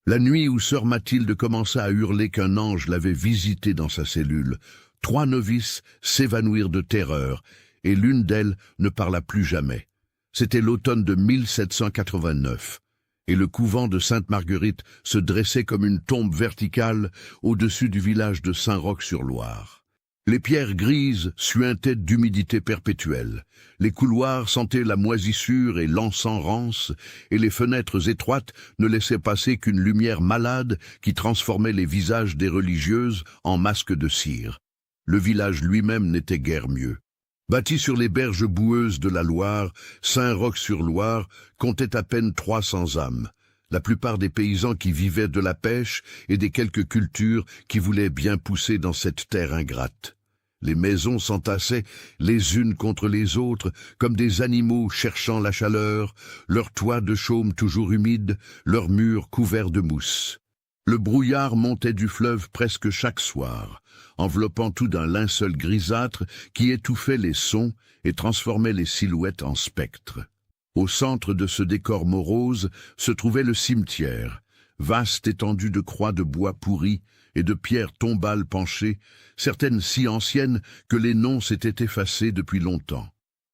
La nuit où sœur Mathilde commença à hurler qu'un ange l'avait visitée dans sa cellule, 3 novices s'évanouirent de terreur, et l'une d'elles ne parla plus jamais. C'était l'automne de 1789, et le couvent de Sainte-Marguerite se dressait comme une tombe verticale au-dessus du village de Saint-Roch-sur-Loire. Les pierres grises suintaient d'humidité perpétuelle. Les couloirs sentaient la moisissure et l'encens rance, et les fenêtres étroites ne laissaient passer qu'une lumière malade qui transformait les visages des religieuses en masques de cire. Le village lui-même n'était guère mieux. Bâti sur les berges boueuses de la Loire, Saint-Roch-sur-Loire comptait à peine 300 âmes. La plupart des paysans qui vivaient de la pêche et des quelques cultures qui voulaient bien pousser dans cette terre ingrate. Les maisons s'entassaient les unes contre les autres comme des animaux cherchant la chaleur, leurs toits de chaume toujours humides, leurs murs couverts de mousse. Le brouillard montait du fleuve presque chaque soir, enveloppant tout d'un linceul grisâtre qui étouffait les sons et transformait les silhouettes en spectres. Au centre de ce décor morose se trouvait le cimetière, vaste étendue de croix de bois pourris et de pierres tombales penchées, certaines si anciennes que les noms s'étaient effacés depuis longtemps.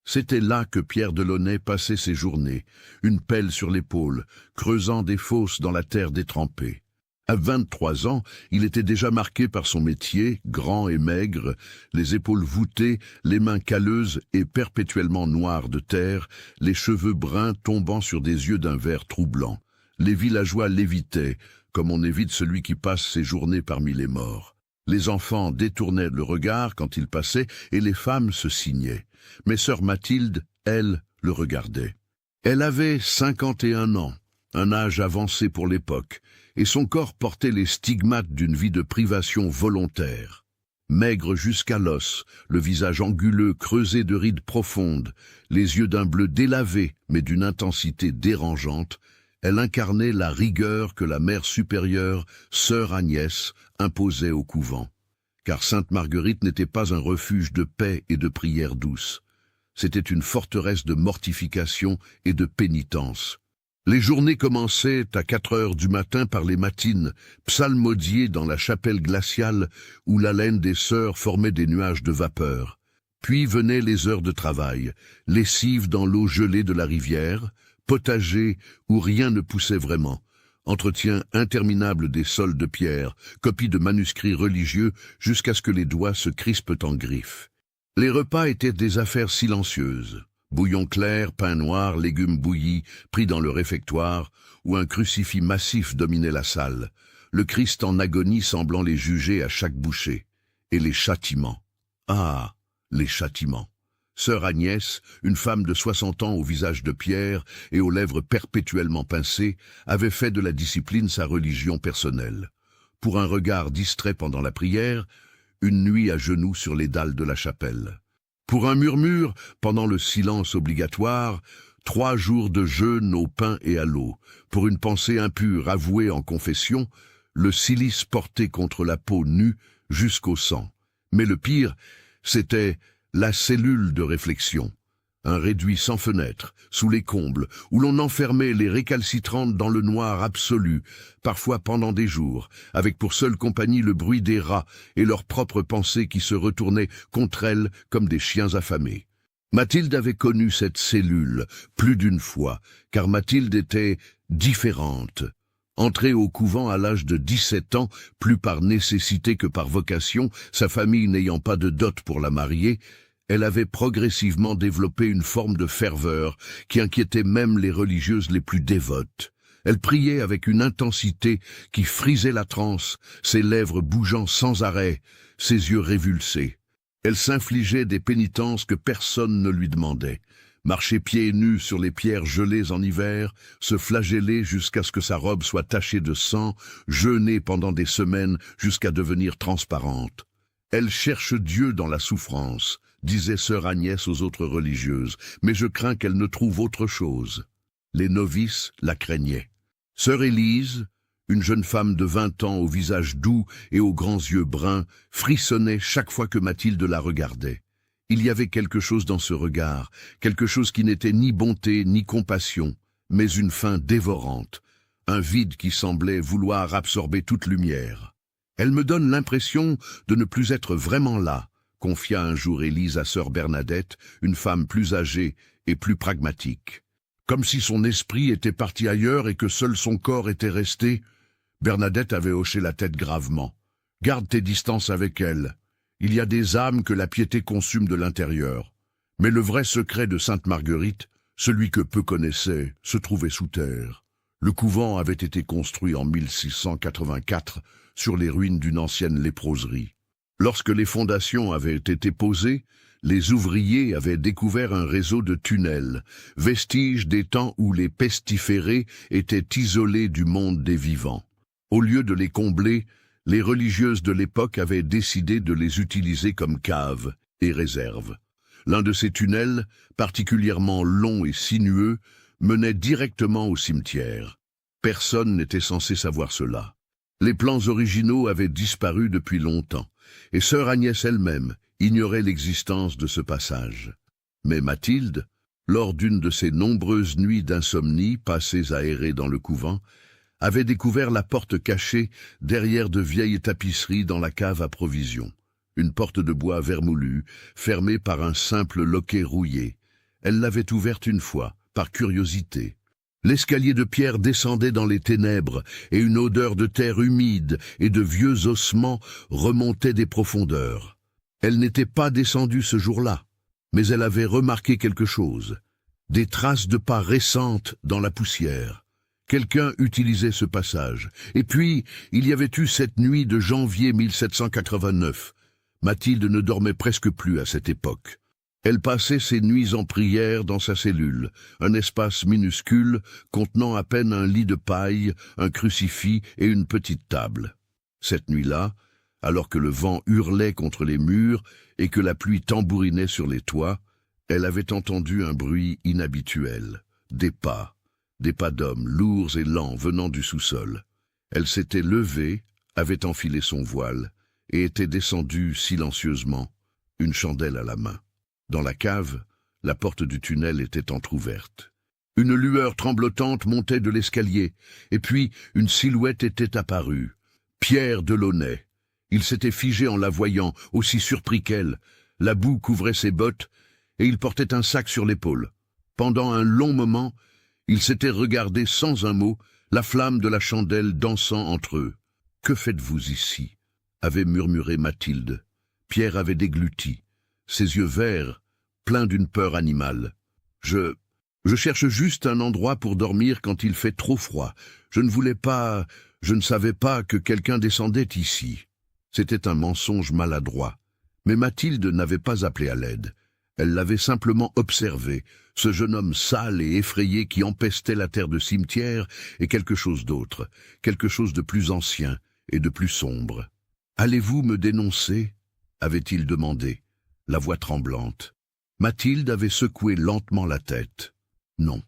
C'était là que Pierre Delaunay passait ses journées, une pelle sur l'épaule, creusant des fosses dans la terre détrempée. À 23 ans, il était déjà marqué par son métier, grand et maigre, les épaules voûtées, les mains calleuses et perpétuellement noires de terre, les cheveux bruns tombant sur des yeux d'un vert troublant. Les villageois l'évitaient, comme on évite celui qui passe ses journées parmi les morts. Les enfants détournaient le regard quand il passait et les femmes se signaient. Mais sœur Mathilde, elle, le regardait. Elle avait 51 ans, un âge avancé pour l'époque, et son corps portait les stigmates d'une vie de privation volontaire. Maigre jusqu'à l'os, le visage anguleux creusé de rides profondes, les yeux d'un bleu délavé mais d'une intensité dérangeante, elle incarnait la rigueur que la mère supérieure, sœur Agnès, imposait au couvent. Car Sainte-Marguerite n'était pas un refuge de paix et de prière douce. C'était une forteresse de mortification et de pénitence. Les journées commençaient à 4 heures du matin par les matines, psalmodiées dans la chapelle glaciale où l'haleine des sœurs formait des nuages de vapeur. Puis venaient les heures de travail, lessive dans l'eau gelée de la rivière, potager où rien ne poussait vraiment, entretien interminable des sols de pierre, copie de manuscrits religieux jusqu'à ce que les doigts se crispent en griffes. Les repas étaient des affaires silencieuses. Bouillon clair, pain noir, légumes bouillis, pris dans le réfectoire, où un crucifix massif dominait la salle, le Christ en agonie semblant les juger à chaque bouchée. Et les châtiments. Ah, les châtiments. Sœur Agnès, une femme de 60 ans au visage de pierre et aux lèvres perpétuellement pincées, avait fait de la discipline sa religion personnelle. Pour un regard distrait pendant la prière, une nuit à genoux sur les dalles de la chapelle. Pour un murmure, pendant le silence obligatoire, 3 jours de jeûne au pain et à l'eau. Pour une pensée impure avouée en confession, le cilice porté contre la peau nue jusqu'au sang. Mais le pire, c'était la cellule de réflexion. Un réduit sans fenêtre, sous les combles, où l'on enfermait les récalcitrantes dans le noir absolu, parfois pendant des jours, avec pour seule compagnie le bruit des rats et leurs propres pensées qui se retournaient contre elles comme des chiens affamés. Mathilde avait connu cette cellule plus d'une fois, car Mathilde était différente. Entrée au couvent à l'âge de 17 ans, plus par nécessité que par vocation, sa famille n'ayant pas de dot pour la marier, elle avait progressivement développé une forme de ferveur qui inquiétait même les religieuses les plus dévotes. Elle priait avec une intensité qui frisait la transe, ses lèvres bougeant sans arrêt, ses yeux révulsés. Elle s'infligeait des pénitences que personne ne lui demandait. Marcher pieds nus sur les pierres gelées en hiver, se flageller jusqu'à ce que sa robe soit tachée de sang, jeûner pendant des semaines jusqu'à devenir transparente. Elle cherche Dieu dans la souffrance, disait sœur Agnès aux autres religieuses, mais je crains qu'elle ne trouve autre chose. Les novices la craignaient. Sœur Élise, une jeune femme de 20 ans au visage doux et aux grands yeux bruns, frissonnait chaque fois que Mathilde la regardait. Il y avait quelque chose dans ce regard, quelque chose qui n'était ni bonté ni compassion, mais une faim dévorante, un vide qui semblait vouloir absorber toute lumière. Elle me donne l'impression de ne plus être vraiment là, confia un jour Élise à sœur Bernadette, une femme plus âgée et plus pragmatique. Comme si son esprit était parti ailleurs et que seul son corps était resté. Bernadette avait hoché la tête gravement. Garde tes distances avec elle. Il y a des âmes que la piété consume de l'intérieur. Mais le vrai secret de Sainte Marguerite, celui que peu connaissaient, se trouvait sous terre. Le couvent avait été construit en 1684 sur les ruines d'une ancienne léproserie. Lorsque les fondations avaient été posées, les ouvriers avaient découvert un réseau de tunnels, vestiges des temps où les pestiférés étaient isolés du monde des vivants. Au lieu de les combler, les religieuses de l'époque avaient décidé de les utiliser comme caves et réserves. L'un de ces tunnels, particulièrement long et sinueux, menait directement au cimetière. Personne n'était censé savoir cela. Les plans originaux avaient disparu depuis longtemps, et sœur Agnès elle-même ignorait l'existence de ce passage. Mais Mathilde, lors d'une de ses nombreuses nuits d'insomnie passées à errer dans le couvent, avait découvert la porte cachée derrière de vieilles tapisseries dans la cave à provisions. Une porte de bois vermoulu, fermée par un simple loquet rouillé. Elle l'avait ouverte une fois, par curiosité. L'escalier de pierre descendait dans les ténèbres, et une odeur de terre humide et de vieux ossements remontait des profondeurs. Elle n'était pas descendue ce jour-là, mais elle avait remarqué quelque chose. Des traces de pas récentes dans la poussière. Quelqu'un utilisait ce passage. Et puis, il y avait eu cette nuit de janvier 1789. Mathilde ne dormait presque plus à cette époque. Elle passait ses nuits en prière dans sa cellule, un espace minuscule contenant à peine un lit de paille, un crucifix et une petite table. Cette nuit-là, alors que le vent hurlait contre les murs et que la pluie tambourinait sur les toits, elle avait entendu un bruit inhabituel, des pas d'hommes lourds et lents venant du sous-sol. Elle s'était levée, avait enfilé son voile et était descendue silencieusement, une chandelle à la main. Dans la cave, la porte du tunnel était entr'ouverte. Une lueur tremblotante montait de l'escalier, et puis une silhouette était apparue. Pierre Delaunay. Il s'était figé en la voyant, aussi surpris qu'elle. La boue couvrait ses bottes, et il portait un sac sur l'épaule. Pendant un long moment, ils s'étaient regardés sans un mot, la flamme de la chandelle dansant entre eux. « Que faites-vous ici » avait murmuré Mathilde. Pierre avait dégluti, ses yeux verts, pleins d'une peur animale. Je cherche juste un endroit pour dormir quand il fait trop froid. Je ne savais pas que quelqu'un descendait ici. » C'était un mensonge maladroit. Mais Mathilde n'avait pas appelé à l'aide. Elle l'avait simplement observé, ce jeune homme sale et effrayé qui empestait la terre de cimetière et quelque chose d'autre, quelque chose de plus ancien et de plus sombre. « Allez-vous me dénoncer » avait-il demandé, la voix tremblante. Mathilde avait secoué lentement la tête. Non.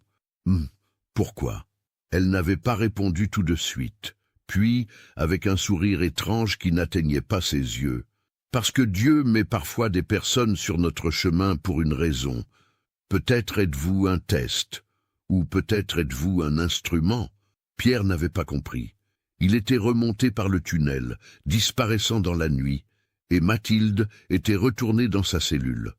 Pourquoi? Elle n'avait pas répondu tout de suite. Puis, avec un sourire étrange qui n'atteignait pas ses yeux, « Parce que Dieu met parfois des personnes sur notre chemin pour une raison. Peut-être êtes-vous un test, ou peut-être êtes-vous un instrument. » Pierre n'avait pas compris. Il était remonté par le tunnel, disparaissant dans la nuit, et Mathilde était retournée dans sa cellule.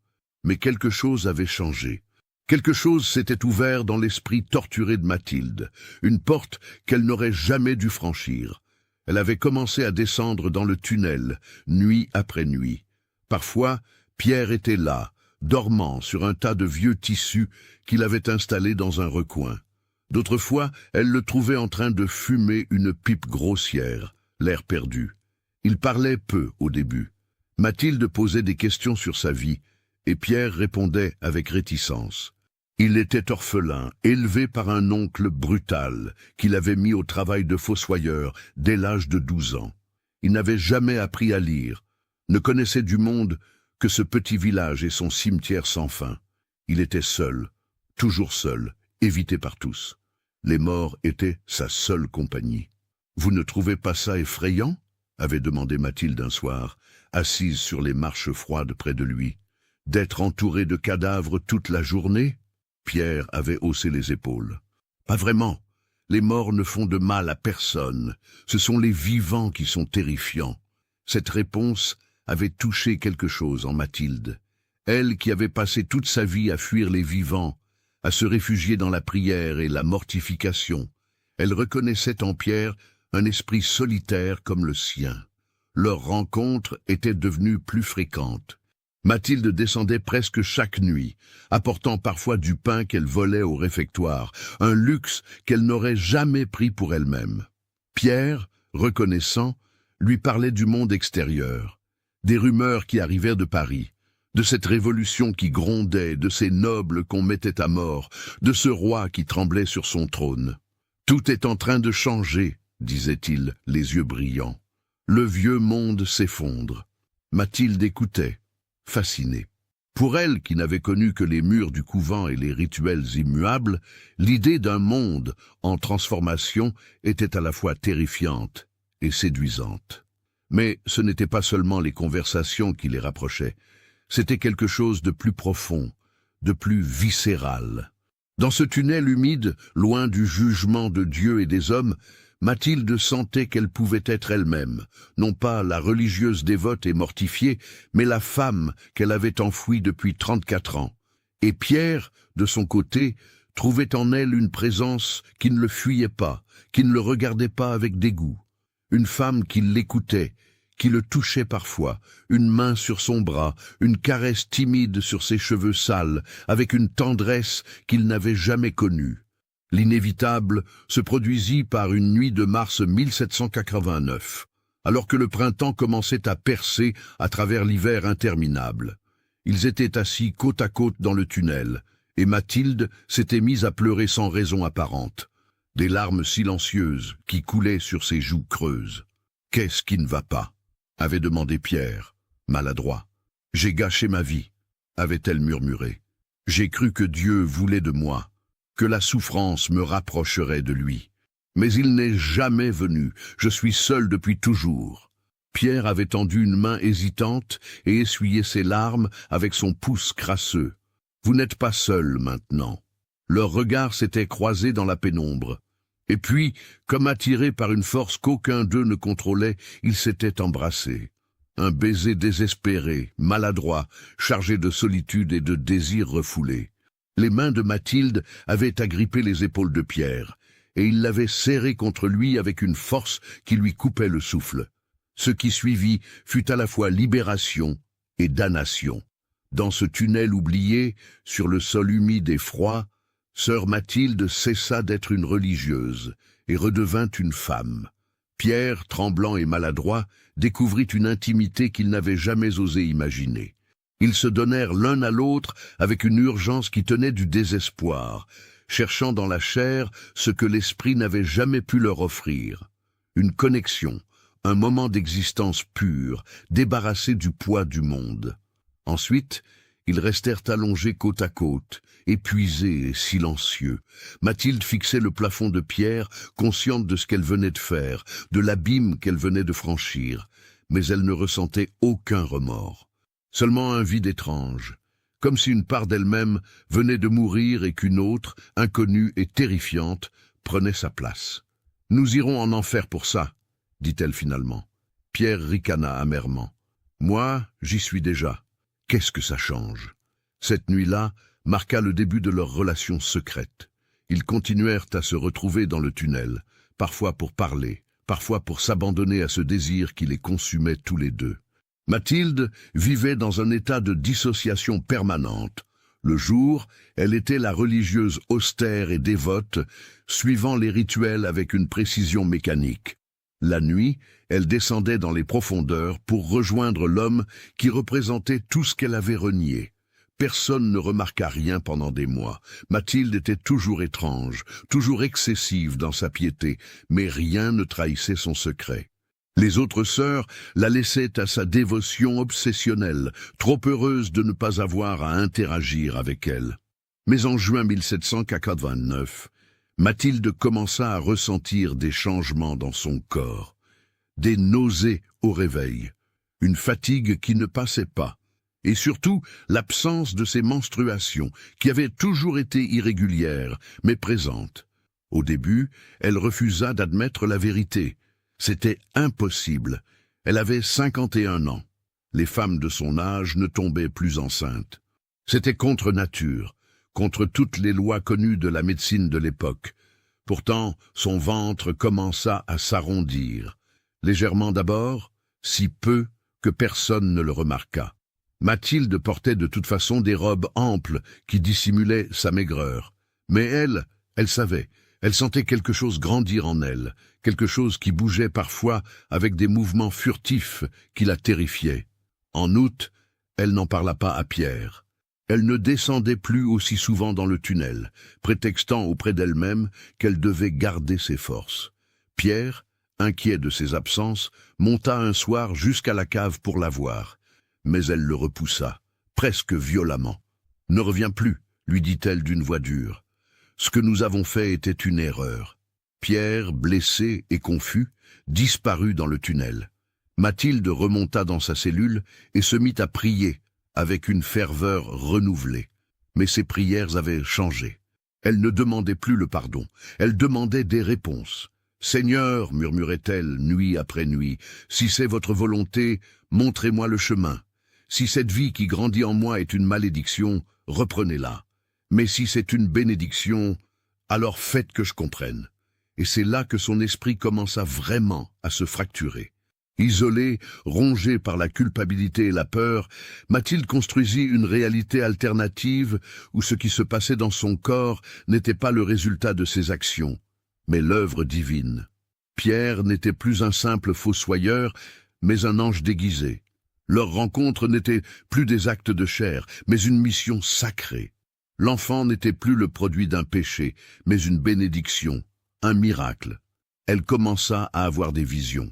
Mais quelque chose avait changé. Quelque chose s'était ouvert dans l'esprit torturé de Mathilde, une porte qu'elle n'aurait jamais dû franchir. Elle avait commencé à descendre dans le tunnel, nuit après nuit. Parfois, Pierre était là, dormant sur un tas de vieux tissus qu'il avait installés dans un recoin. D'autres fois, elle le trouvait en train de fumer une pipe grossière, l'air perdu. Il parlait peu au début. Mathilde posait des questions sur sa vie, et Pierre répondait avec réticence. Il était orphelin, élevé par un oncle brutal, qu'il avait mis au travail de fossoyeur dès l'âge de 12 ans. Il n'avait jamais appris à lire, ne connaissait du monde que ce petit village et son cimetière sans fin. Il était seul, toujours seul, évité par tous. Les morts étaient sa seule compagnie. « Vous ne trouvez pas ça effrayant ?» avait demandé Mathilde un soir, assise sur les marches froides près de lui. « D'être entouré de cadavres toute la journée ?» Pierre avait haussé les épaules. « Pas vraiment. Les morts ne font de mal à personne, ce sont les vivants qui sont terrifiants. Cette réponse avait touché quelque chose en Mathilde. Elle qui avait passé toute sa vie à fuir les vivants, à se réfugier dans la prière et la mortification. Elle reconnaissait en Pierre un esprit solitaire comme le sien. Leur rencontre était devenue plus fréquente. Mathilde descendait presque chaque nuit, apportant parfois du pain qu'elle volait au réfectoire, un luxe qu'elle n'aurait jamais pris pour elle-même. Pierre, reconnaissant, lui parlait du monde extérieur, des rumeurs qui arrivaient de Paris, de cette révolution qui grondait, de ces nobles qu'on mettait à mort, de ce roi qui tremblait sur son trône. « Tout est en train de changer », disait-il, les yeux brillants. « Le vieux monde s'effondre. » Mathilde écoutait, fascinée. Pour elle, qui n'avait connu que les murs du couvent et les rituels immuables, l'idée d'un monde en transformation était à la fois terrifiante et séduisante. Mais ce n'était pas seulement les conversations qui les rapprochaient, c'était quelque chose de plus profond, de plus viscéral. Dans ce tunnel humide, loin du jugement de Dieu et des hommes, Mathilde sentait qu'elle pouvait être elle-même, non pas la religieuse dévote et mortifiée, mais la femme qu'elle avait enfouie depuis 34 ans. Et Pierre, de son côté, trouvait en elle une présence qui ne le fuyait pas, qui ne le regardait pas avec dégoût. Une femme qui l'écoutait, qui le touchait parfois, une main sur son bras, une caresse timide sur ses cheveux sales, avec une tendresse qu'il n'avait jamais connue. L'inévitable se produisit par une nuit de mars 1789, alors que le printemps commençait à percer à travers l'hiver interminable. Ils étaient assis côte à côte dans le tunnel, et Mathilde s'était mise à pleurer sans raison apparente. Des larmes silencieuses qui coulaient sur ses joues creuses. « Qu'est-ce qui ne va pas ?» avait demandé Pierre, maladroit. « J'ai gâché ma vie », avait-elle murmuré. « J'ai cru que Dieu voulait de moi, que la souffrance me rapprocherait de lui. Mais il n'est jamais venu, je suis seul depuis toujours. » Pierre avait tendu une main hésitante et essuyé ses larmes avec son pouce crasseux. « Vous n'êtes pas seul maintenant. » Leurs regards s'étaient croisés dans la pénombre. Et puis, comme attirés par une force qu'aucun d'eux ne contrôlait, ils s'étaient embrassés. Un baiser désespéré, maladroit, chargé de solitude et de désirs refoulés. Les mains de Mathilde avaient agrippé les épaules de Pierre, et il l'avait serré contre lui avec une force qui lui coupait le souffle. Ce qui suivit fut à la fois libération et damnation. Dans ce tunnel oublié, sur le sol humide et froid, sœur Mathilde cessa d'être une religieuse et redevint une femme. Pierre, tremblant et maladroit, découvrit une intimité qu'il n'avait jamais osé imaginer. Ils se donnèrent l'un à l'autre avec une urgence qui tenait du désespoir, cherchant dans la chair ce que l'esprit n'avait jamais pu leur offrir. Une connexion, un moment d'existence pure, débarrassé du poids du monde. Ensuite, ils restèrent allongés côte à côte, épuisés et silencieux. Mathilde fixait le plafond de Pierre, consciente de ce qu'elle venait de faire, de l'abîme qu'elle venait de franchir, mais elle ne ressentait aucun remords. Seulement un vide étrange, comme si une part d'elle-même venait de mourir et qu'une autre, inconnue et terrifiante, prenait sa place. « Nous irons en enfer pour ça », dit-elle finalement. Pierre ricana amèrement. « Moi, j'y suis déjà. Qu'est-ce que ça change ?» Cette nuit-là marqua le début de leur relation secrète. Ils continuèrent à se retrouver dans le tunnel, parfois pour parler, parfois pour s'abandonner à ce désir qui les consumait tous les deux. Mathilde vivait dans un état de dissociation permanente. Le jour, elle était la religieuse austère et dévote, suivant les rituels avec une précision mécanique. La nuit, elle descendait dans les profondeurs pour rejoindre l'homme qui représentait tout ce qu'elle avait renié. Personne ne remarqua rien pendant des mois. Mathilde était toujours étrange, toujours excessive dans sa piété, mais rien ne trahissait son secret. Les autres sœurs la laissaient à sa dévotion obsessionnelle, trop heureuse de ne pas avoir à interagir avec elle. Mais en juin 1789, Mathilde commença à ressentir des changements dans son corps, des nausées au réveil, une fatigue qui ne passait pas, et surtout l'absence de ses menstruations, qui avaient toujours été irrégulières, mais présentes. Au début, elle refusa d'admettre la vérité. C'était impossible. Elle avait 51 ans. Les femmes de son âge ne tombaient plus enceintes. C'était contre nature, contre toutes les lois connues de la médecine de l'époque. Pourtant, son ventre commença à s'arrondir. Légèrement d'abord, si peu que personne ne le remarqua. Mathilde portait de toute façon des robes amples qui dissimulaient sa maigreur. Mais elle savait, elle sentait quelque chose grandir en elle, quelque chose qui bougeait parfois avec des mouvements furtifs qui la terrifiaient. En août, elle n'en parla pas à Pierre. Elle ne descendait plus aussi souvent dans le tunnel, prétextant auprès d'elle-même qu'elle devait garder ses forces. Pierre, inquiet de ses absences, monta un soir jusqu'à la cave pour la voir. Mais elle le repoussa, presque violemment. « Ne reviens plus, lui dit-elle d'une voix dure. Ce que nous avons fait était une erreur. » Pierre, blessé et confus, disparut dans le tunnel. Mathilde remonta dans sa cellule et se mit à prier, avec une ferveur renouvelée. Mais ses prières avaient changé. Elle ne demandait plus le pardon, elle demandait des réponses. « Seigneur, murmurait-elle nuit après nuit, si c'est votre volonté, montrez-moi le chemin. Si cette vie qui grandit en moi est une malédiction, reprenez-la. Mais si c'est une bénédiction, alors faites que je comprenne. » Et c'est là que son esprit commença vraiment à se fracturer. Isolée, rongée par la culpabilité et la peur, Mathilde construisit une réalité alternative où ce qui se passait dans son corps n'était pas le résultat de ses actions, mais l'œuvre divine. Pierre n'était plus un simple fossoyeur, mais un ange déguisé. Leur rencontre n'était plus des actes de chair, mais une mission sacrée. L'enfant n'était plus le produit d'un péché, mais une bénédiction, un miracle. Elle commença à avoir des visions.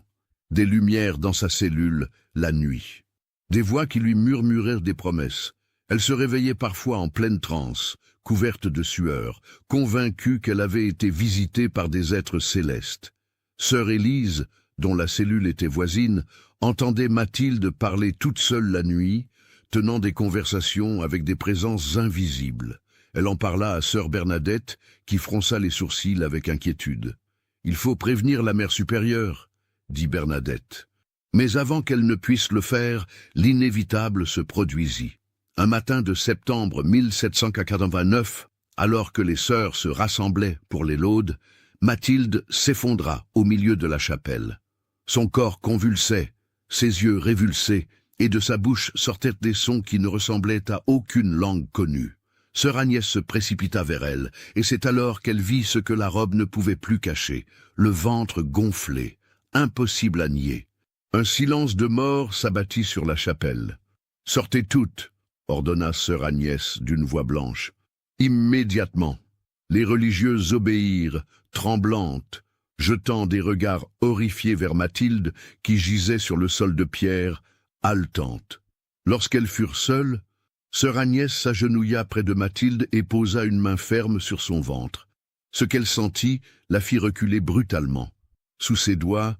Des lumières dans sa cellule, la nuit. Des voix qui lui murmurèrent des promesses. Elle se réveillait parfois en pleine transe, couverte de sueur, convaincue qu'elle avait été visitée par des êtres célestes. Sœur Élise, dont la cellule était voisine, entendait Mathilde parler toute seule la nuit, tenant des conversations avec des présences invisibles. Elle en parla à sœur Bernadette, qui fronça les sourcils avec inquiétude. « Il faut prévenir la mère supérieure », dit Bernadette. Mais avant qu'elle ne puisse le faire, l'inévitable se produisit. Un matin de septembre 1789, alors que les sœurs se rassemblaient pour les laudes, Mathilde s'effondra au milieu de la chapelle. Son corps convulsait, ses yeux révulsés, et de sa bouche sortaient des sons qui ne ressemblaient à aucune langue connue. Sœur Agnès se précipita vers elle, et c'est alors qu'elle vit ce que la robe ne pouvait plus cacher, le ventre gonflé. Impossible à nier. Un silence de mort s'abattit sur la chapelle. « Sortez toutes !» ordonna sœur Agnès d'une voix blanche. Immédiatement, les religieuses obéirent, tremblantes, jetant des regards horrifiés vers Mathilde qui gisait sur le sol de pierre, haletante. Lorsqu'elles furent seules, sœur Agnès s'agenouilla près de Mathilde et posa une main ferme sur son ventre. Ce qu'elle sentit la fit reculer brutalement. Sous ses doigts,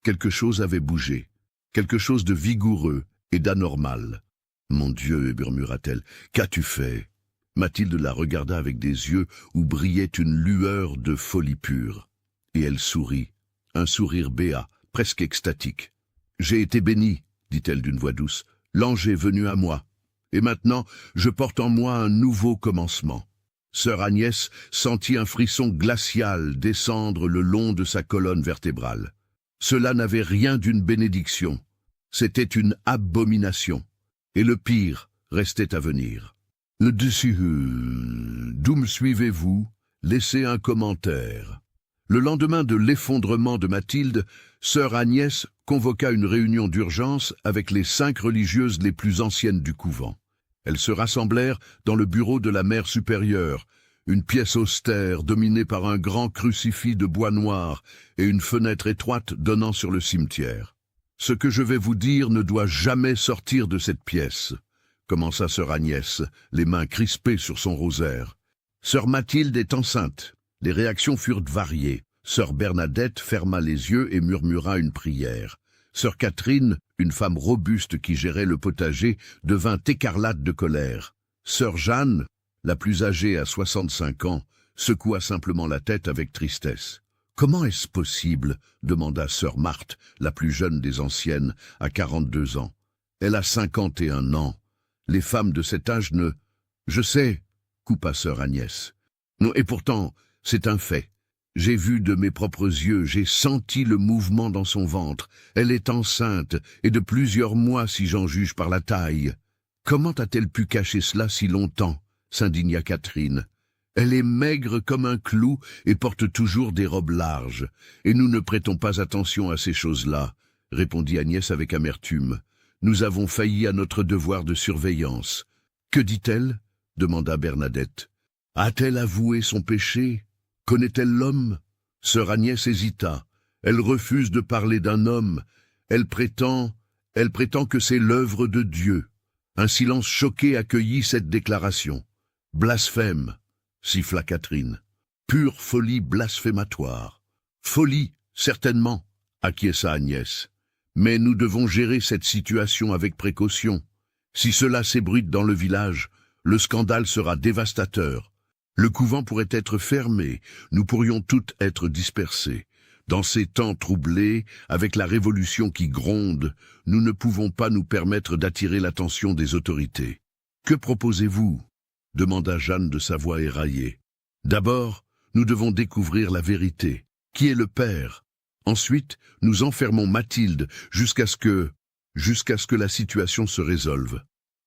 quelque chose avait bougé, quelque chose de vigoureux et d'anormal. « Mon Dieu !» murmura-t-elle, « qu'as-tu fait ?» Mathilde la regarda avec des yeux où brillait une lueur de folie pure. Et elle sourit, un sourire béat, presque extatique. « J'ai été bénie, dit-elle d'une voix douce, « l'ange est venu à moi. Et maintenant, je porte en moi un nouveau commencement. » Sœur Agnès sentit un frisson glacial descendre le long de sa colonne vertébrale. Cela n'avait rien d'une bénédiction, c'était une abomination. Et le pire restait à venir. Le dessus, d'où me suivez-vous? Laissez un commentaire. Le lendemain de l'effondrement de Mathilde, sœur Agnès convoqua une réunion d'urgence avec les 5 religieuses les plus anciennes du couvent. Elles se rassemblèrent dans le bureau de la mère supérieure, une pièce austère dominée par un grand crucifix de bois noir et une fenêtre étroite donnant sur le cimetière. « Ce que je vais vous dire ne doit jamais sortir de cette pièce », commença sœur Agnès, les mains crispées sur son rosaire. « Sœur Mathilde est enceinte. » Les réactions furent variées. Sœur Bernadette ferma les yeux et murmura une prière. Sœur Catherine, une femme robuste qui gérait le potager, devint écarlate de colère. Sœur Jeanne, la plus âgée à 65 ans, secoua simplement la tête avec tristesse. « Comment est-ce possible ?» demanda sœur Marthe, la plus jeune des anciennes, à 42 ans. « Elle a 51 ans. Les femmes de cet âge ne... » « Je sais, » coupa sœur Agnès. « Non, et pourtant, c'est un fait. J'ai vu de mes propres yeux, j'ai senti le mouvement dans son ventre. Elle est enceinte, et de plusieurs mois si j'en juge par la taille. Comment a-t-elle pu cacher cela si longtemps ?» s'indigna Catherine. « Elle est maigre comme un clou et porte toujours des robes larges. Et nous ne prêtons pas attention à ces choses-là, » répondit Agnès avec amertume. « Nous avons failli à notre devoir de surveillance. »« Que dit-elle » demanda Bernadette. « A-t-elle avoué son péché ? Connaît-elle l'homme » Sœur Agnès hésita. Elle refuse de parler d'un homme. Elle prétend que c'est l'œuvre de Dieu. Un silence choqué accueillit cette déclaration. « Blasphème » siffla Catherine. « Pure folie blasphématoire. »« Folie, certainement » acquiesça Agnès. « Mais nous devons gérer cette situation avec précaution. Si cela s'ébruite dans le village, le scandale sera dévastateur. Le couvent pourrait être fermé, nous pourrions toutes être dispersées. Dans ces temps troublés, avec la révolution qui gronde, nous ne pouvons pas nous permettre d'attirer l'attention des autorités. « Que proposez-vous » demanda Jeanne de sa voix éraillée. « D'abord, nous devons découvrir la vérité. Qui est le père ? Ensuite, nous enfermons Mathilde jusqu'à ce que la situation se résolve.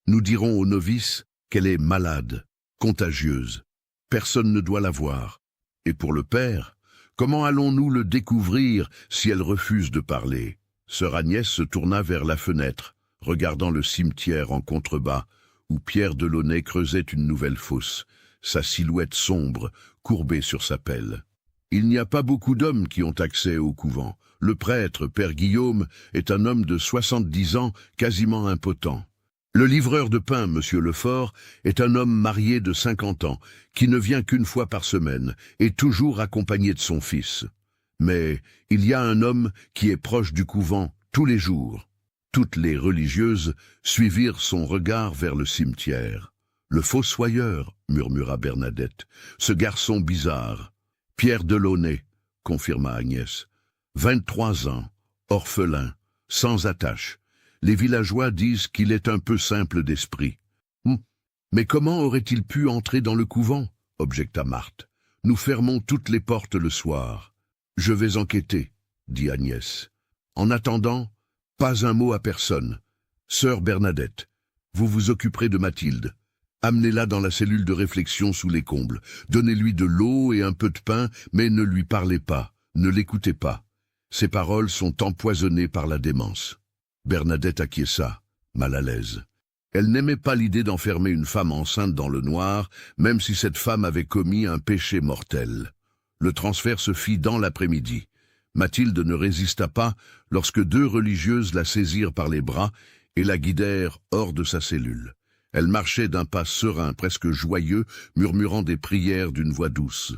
Nous dirons aux novices qu'elle est malade, contagieuse. Personne ne doit la voir. Et pour le père, comment allons-nous le découvrir si elle refuse de parler ?» Sœur Agnès se tourna vers la fenêtre, regardant le cimetière en contrebas, où Pierre Delaunay creusait une nouvelle fosse, sa silhouette sombre, courbée sur sa pelle. Il n'y a pas beaucoup d'hommes qui ont accès au couvent. Le prêtre, Père Guillaume, est un homme de 70 ans, quasiment impotent. Le livreur de pain, Monsieur Lefort, est un homme marié de 50 ans, qui ne vient qu'une fois par semaine, et toujours accompagné de son fils. Mais il y a un homme qui est proche du couvent tous les jours. Toutes les religieuses suivirent son regard vers le cimetière. « Le fossoyeur » murmura Bernadette. « Ce garçon bizarre. »« Pierre Delaunay » confirma Agnès. 23 ans, orphelin, sans attache. Les villageois disent qu'il est un peu simple d'esprit. « Mais comment aurait-il pu entrer dans le couvent ?» objecta Marthe. « Nous fermons toutes les portes le soir. »« Je vais enquêter, » dit Agnès. « En attendant, pas un mot à personne. Sœur Bernadette, vous vous occuperez de Mathilde. Amenez-la dans la cellule de réflexion sous les combles. Donnez-lui de l'eau et un peu de pain, mais ne lui parlez pas, ne l'écoutez pas. Ses paroles sont empoisonnées par la démence. » Bernadette acquiesça, mal à l'aise. Elle n'aimait pas l'idée d'enfermer une femme enceinte dans le noir, même si cette femme avait commis un péché mortel. Le transfert se fit dans l'après-midi. Mathilde ne résista pas lorsque 2 religieuses la saisirent par les bras et la guidèrent hors de sa cellule. Elle marchait d'un pas serein, presque joyeux, murmurant des prières d'une voix douce.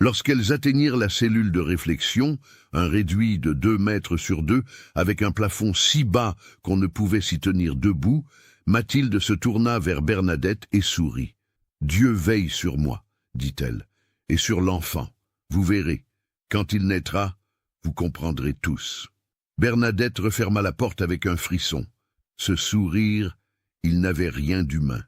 Lorsqu'elles atteignirent la cellule de réflexion, un réduit de 2 mètres sur 2, avec un plafond si bas qu'on ne pouvait s'y tenir debout, Mathilde se tourna vers Bernadette et sourit. « Dieu veille sur moi, dit-elle, et sur l'enfant. Vous verrez, quand il naîtra, vous comprendrez tous. » Bernadette referma la porte avec un frisson. Ce sourire, il n'avait rien d'humain.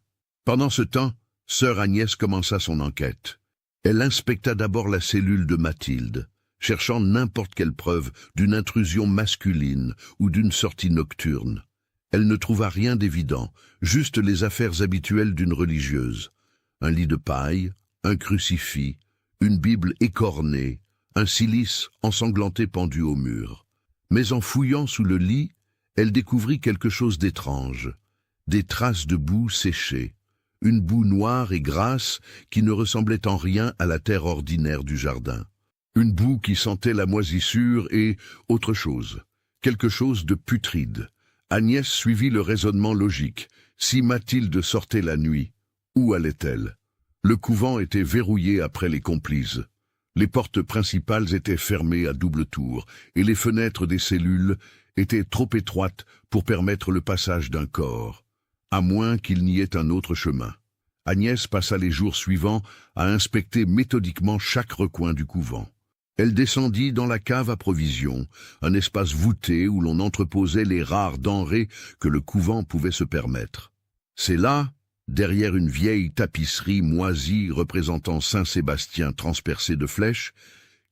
Pendant ce temps, sœur Agnès commença son enquête. Elle inspecta d'abord la cellule de Mathilde, cherchant n'importe quelle preuve d'une intrusion masculine ou d'une sortie nocturne. Elle ne trouva rien d'évident, juste les affaires habituelles d'une religieuse. Un lit de paille, un crucifix, une Bible écornée, un cilice ensanglanté pendu au mur. Mais en fouillant sous le lit, elle découvrit quelque chose d'étrange. Des traces de boue séchée. Une boue noire et grasse qui ne ressemblait en rien à la terre ordinaire du jardin. Une boue qui sentait la moisissure et autre chose, quelque chose de putride. Agnès suivit le raisonnement logique. Si Mathilde sortait la nuit, où allait-elle? Le couvent était verrouillé après les complices. Les portes principales étaient fermées à double tour et les fenêtres des cellules étaient trop étroites pour permettre le passage d'un corps. À moins qu'il n'y ait un autre chemin. Agnès passa les jours suivants à inspecter méthodiquement chaque recoin du couvent. Elle descendit dans la cave à provisions, un espace voûté où l'on entreposait les rares denrées que le couvent pouvait se permettre. C'est là, derrière une vieille tapisserie moisie représentant Saint-Sébastien transpercé de flèches,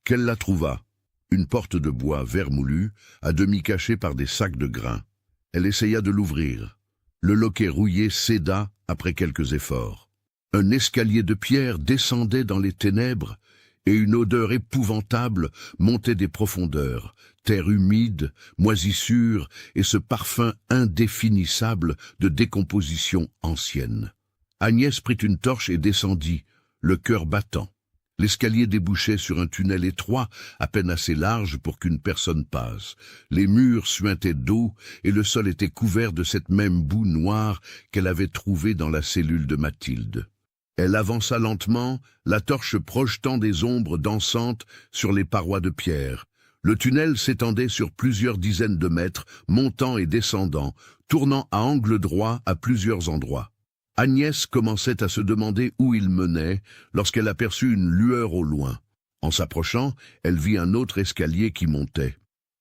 qu'elle la trouva. Une porte de bois vermoulu, à demi cachée par des sacs de grains. Elle essaya de l'ouvrir. Le loquet rouillé céda après quelques efforts. Un escalier de pierre descendait dans les ténèbres, et une odeur épouvantable montait des profondeurs, terre humide, moisissure et ce parfum indéfinissable de décomposition ancienne. Agnès prit une torche et descendit, le cœur battant. L'escalier débouchait sur un tunnel étroit, à peine assez large pour qu'une personne passe. Les murs suintaient d'eau et le sol était couvert de cette même boue noire qu'elle avait trouvée dans la cellule de Mathilde. Elle avança lentement, la torche projetant des ombres dansantes sur les parois de pierre. Le tunnel s'étendait sur plusieurs dizaines de mètres, montant et descendant, tournant à angle droit à plusieurs endroits. Agnès commençait à se demander où il menait lorsqu'elle aperçut une lueur au loin. En s'approchant, elle vit un autre escalier qui montait.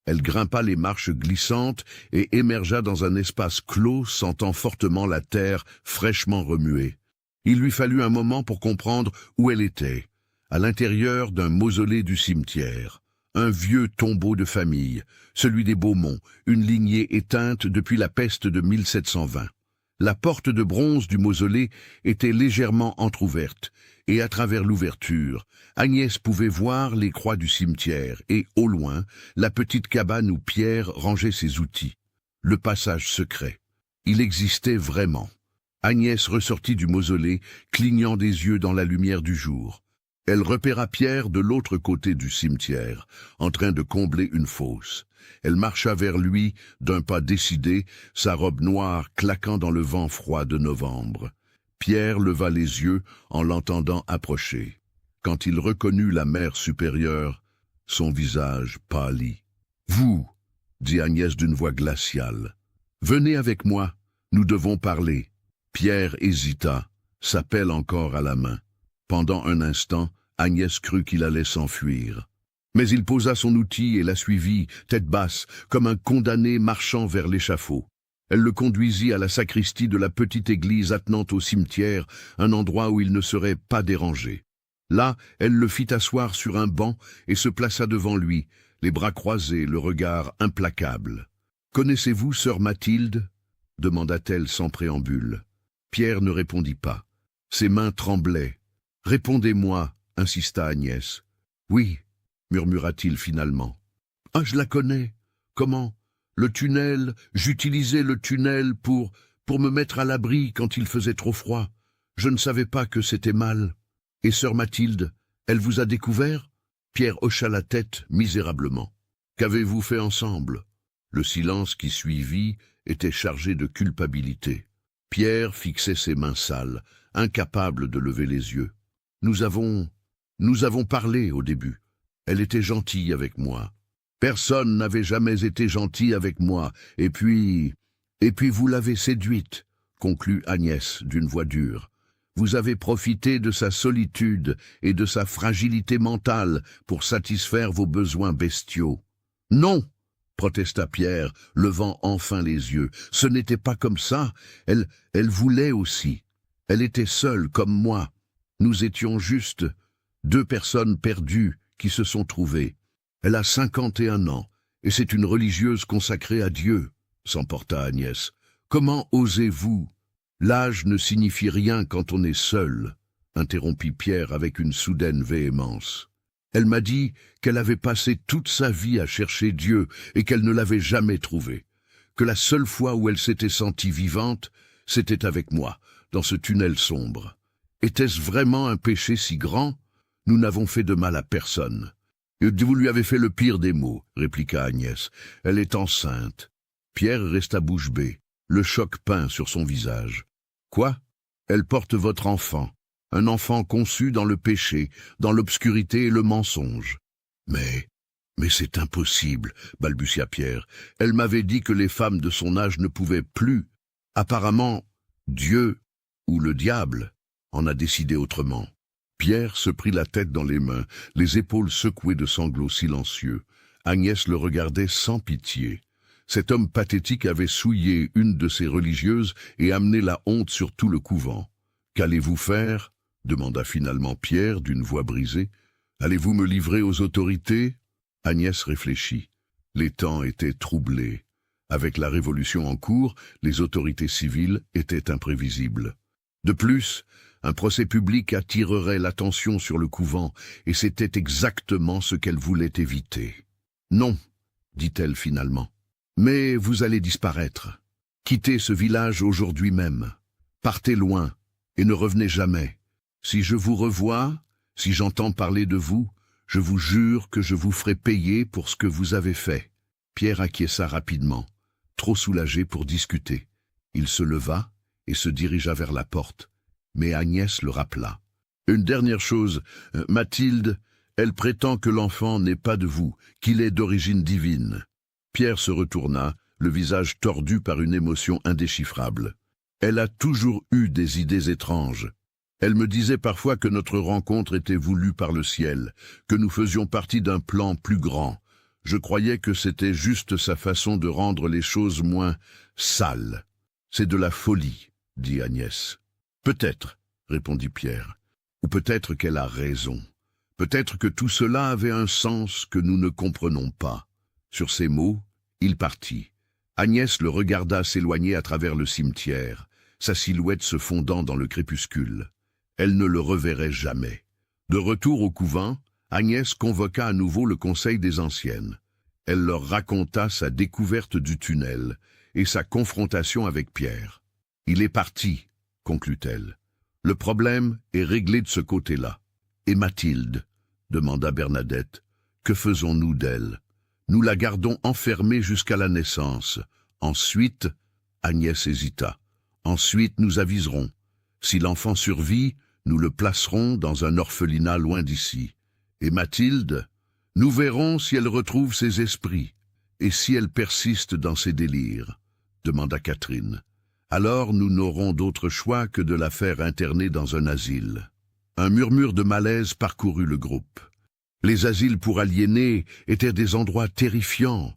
Elle grimpa les marches glissantes et émergea dans un espace clos, sentant fortement la terre fraîchement remuée. Il lui fallut un moment pour comprendre où elle était, à l'intérieur d'un mausolée du cimetière. Un vieux tombeau de famille, celui des Beaumont, une lignée éteinte depuis la peste de 1720. La porte de bronze du mausolée était légèrement entr'ouverte, et à travers l'ouverture, Agnès pouvait voir les croix du cimetière et, au loin, la petite cabane où Pierre rangeait ses outils. Le passage secret. Il existait vraiment. Agnès ressortit du mausolée, clignant des yeux dans la lumière du jour. Elle repéra Pierre de l'autre côté du cimetière, en train de combler une fosse. Elle marcha vers lui d'un pas décidé, sa robe noire claquant dans le vent froid de novembre. Pierre leva les yeux en l'entendant approcher. Quand il reconnut la mère supérieure, son visage pâlit. « Vous, » dit Agnès d'une voix glaciale, « venez avec moi, nous devons parler. » Pierre hésita, sa pelle encore à la main. Pendant un instant, Agnès crut qu'il allait s'enfuir. Mais il posa son outil et la suivit, tête basse, comme un condamné marchant vers l'échafaud. Elle le conduisit à la sacristie de la petite église attenante au cimetière, un endroit où il ne serait pas dérangé. Là, elle le fit asseoir sur un banc et se plaça devant lui, les bras croisés, le regard implacable. « Connaissez-vous sœur Mathilde » demanda-t-elle sans préambule. Pierre ne répondit pas. Ses mains tremblaient. « Répondez-moi » insista Agnès. « Oui » murmura-t-il finalement. « Ah, je la connais. Comment ? Le tunnel, j'utilisais le tunnel pour me mettre à l'abri quand il faisait trop froid. Je ne savais pas que c'était mal. Et sœur Mathilde, elle vous a découvert ?» Pierre hocha la tête misérablement. « Qu'avez-vous fait ensemble ?» Le silence qui suivit était chargé de culpabilité. Pierre fixait ses mains sales, incapable de lever les yeux. « Nous avons parlé au début. Elle était gentille avec moi. Personne n'avait jamais été gentil avec moi. Et puis vous l'avez séduite, » conclut Agnès d'une voix dure. « Vous avez profité de sa solitude et de sa fragilité mentale pour satisfaire vos besoins bestiaux. »« Non !» protesta Pierre, levant enfin les yeux. « Ce n'était pas comme ça. Elle voulait aussi. Elle était seule comme moi. Nous étions juste deux personnes perdues qui se sont trouvées. Elle a 51 ans, et c'est une religieuse consacrée à Dieu, » s'emporta Agnès. « Comment osez-vous ? L'âge ne signifie rien quand on est seul, » interrompit Pierre avec une soudaine véhémence. Elle m'a dit qu'elle avait passé toute sa vie à chercher Dieu et qu'elle ne l'avait jamais trouvé, que la seule fois où elle s'était sentie vivante, c'était avec moi, dans ce tunnel sombre. Était-ce vraiment un péché si grand ? Nous n'avons fait de mal à personne. « Vous lui avez fait le pire des maux, » répliqua Agnès. « Elle est enceinte. » Pierre resta bouche bée, le choc peint sur son visage. « Quoi ? Elle porte votre enfant, un enfant conçu dans le péché, dans l'obscurité et le mensonge. »« Mais c'est impossible, » balbutia Pierre. « Elle m'avait dit que les femmes de son âge ne pouvaient plus. Apparemment, Dieu, ou le diable, en a décidé autrement. Pierre se prit la tête dans les mains, les épaules secouées de sanglots silencieux. Agnès le regardait sans pitié. Cet homme pathétique avait souillé une de ses religieuses et amené la honte sur tout le couvent. « Qu'allez-vous faire » demanda finalement Pierre d'une voix brisée. « Allez-vous me livrer aux autorités ?» Agnès réfléchit. Les temps étaient troublés. Avec la révolution en cours, les autorités civiles étaient imprévisibles. De plus, un procès public attirerait l'attention sur le couvent, et c'était exactement ce qu'elle voulait éviter. « Non, dit-elle finalement. Mais vous allez disparaître. Quittez ce village aujourd'hui même. Partez loin, et ne revenez jamais. Si je vous revois, si j'entends parler de vous, je vous jure que je vous ferai payer pour ce que vous avez fait. » Pierre acquiesça rapidement, trop soulagé pour discuter. Il se leva et se dirigea vers la porte, mais Agnès le rappela. « Une dernière chose, Mathilde, elle prétend que l'enfant n'est pas de vous, qu'il est d'origine divine. » Pierre se retourna, le visage tordu par une émotion indéchiffrable. « Elle a toujours eu des idées étranges. Elle me disait parfois que notre rencontre était voulue par le ciel, que nous faisions partie d'un plan plus grand. Je croyais que c'était juste sa façon de rendre les choses moins sales. C'est de la folie, dit Agnès. Peut-être, répondit Pierre, ou peut-être qu'elle a raison. Peut-être que tout cela avait un sens que nous ne comprenons pas. » Sur ces mots, il partit. Agnès le regarda s'éloigner à travers le cimetière, sa silhouette se fondant dans le crépuscule. Elle ne le reverrait jamais. De retour au couvent, Agnès convoqua à nouveau le conseil des anciennes. Elle leur raconta sa découverte du tunnel et sa confrontation avec Pierre. « Il est parti, » conclut-elle. « Le problème est réglé de ce côté-là. »« Et Mathilde ?» demanda Bernadette. « Que faisons-nous d'elle ? Nous la gardons enfermée jusqu'à la naissance. Ensuite, Agnès hésita. Ensuite, nous aviserons. Si l'enfant survit, nous le placerons dans un orphelinat loin d'ici. Et Mathilde, nous verrons si elle retrouve ses esprits et si elle persiste dans ses délires, demanda Catherine. Alors nous n'aurons d'autre choix que de la faire interner dans un asile. Un murmure de malaise parcourut le groupe. Les asiles pour aliénés étaient des endroits terrifiants,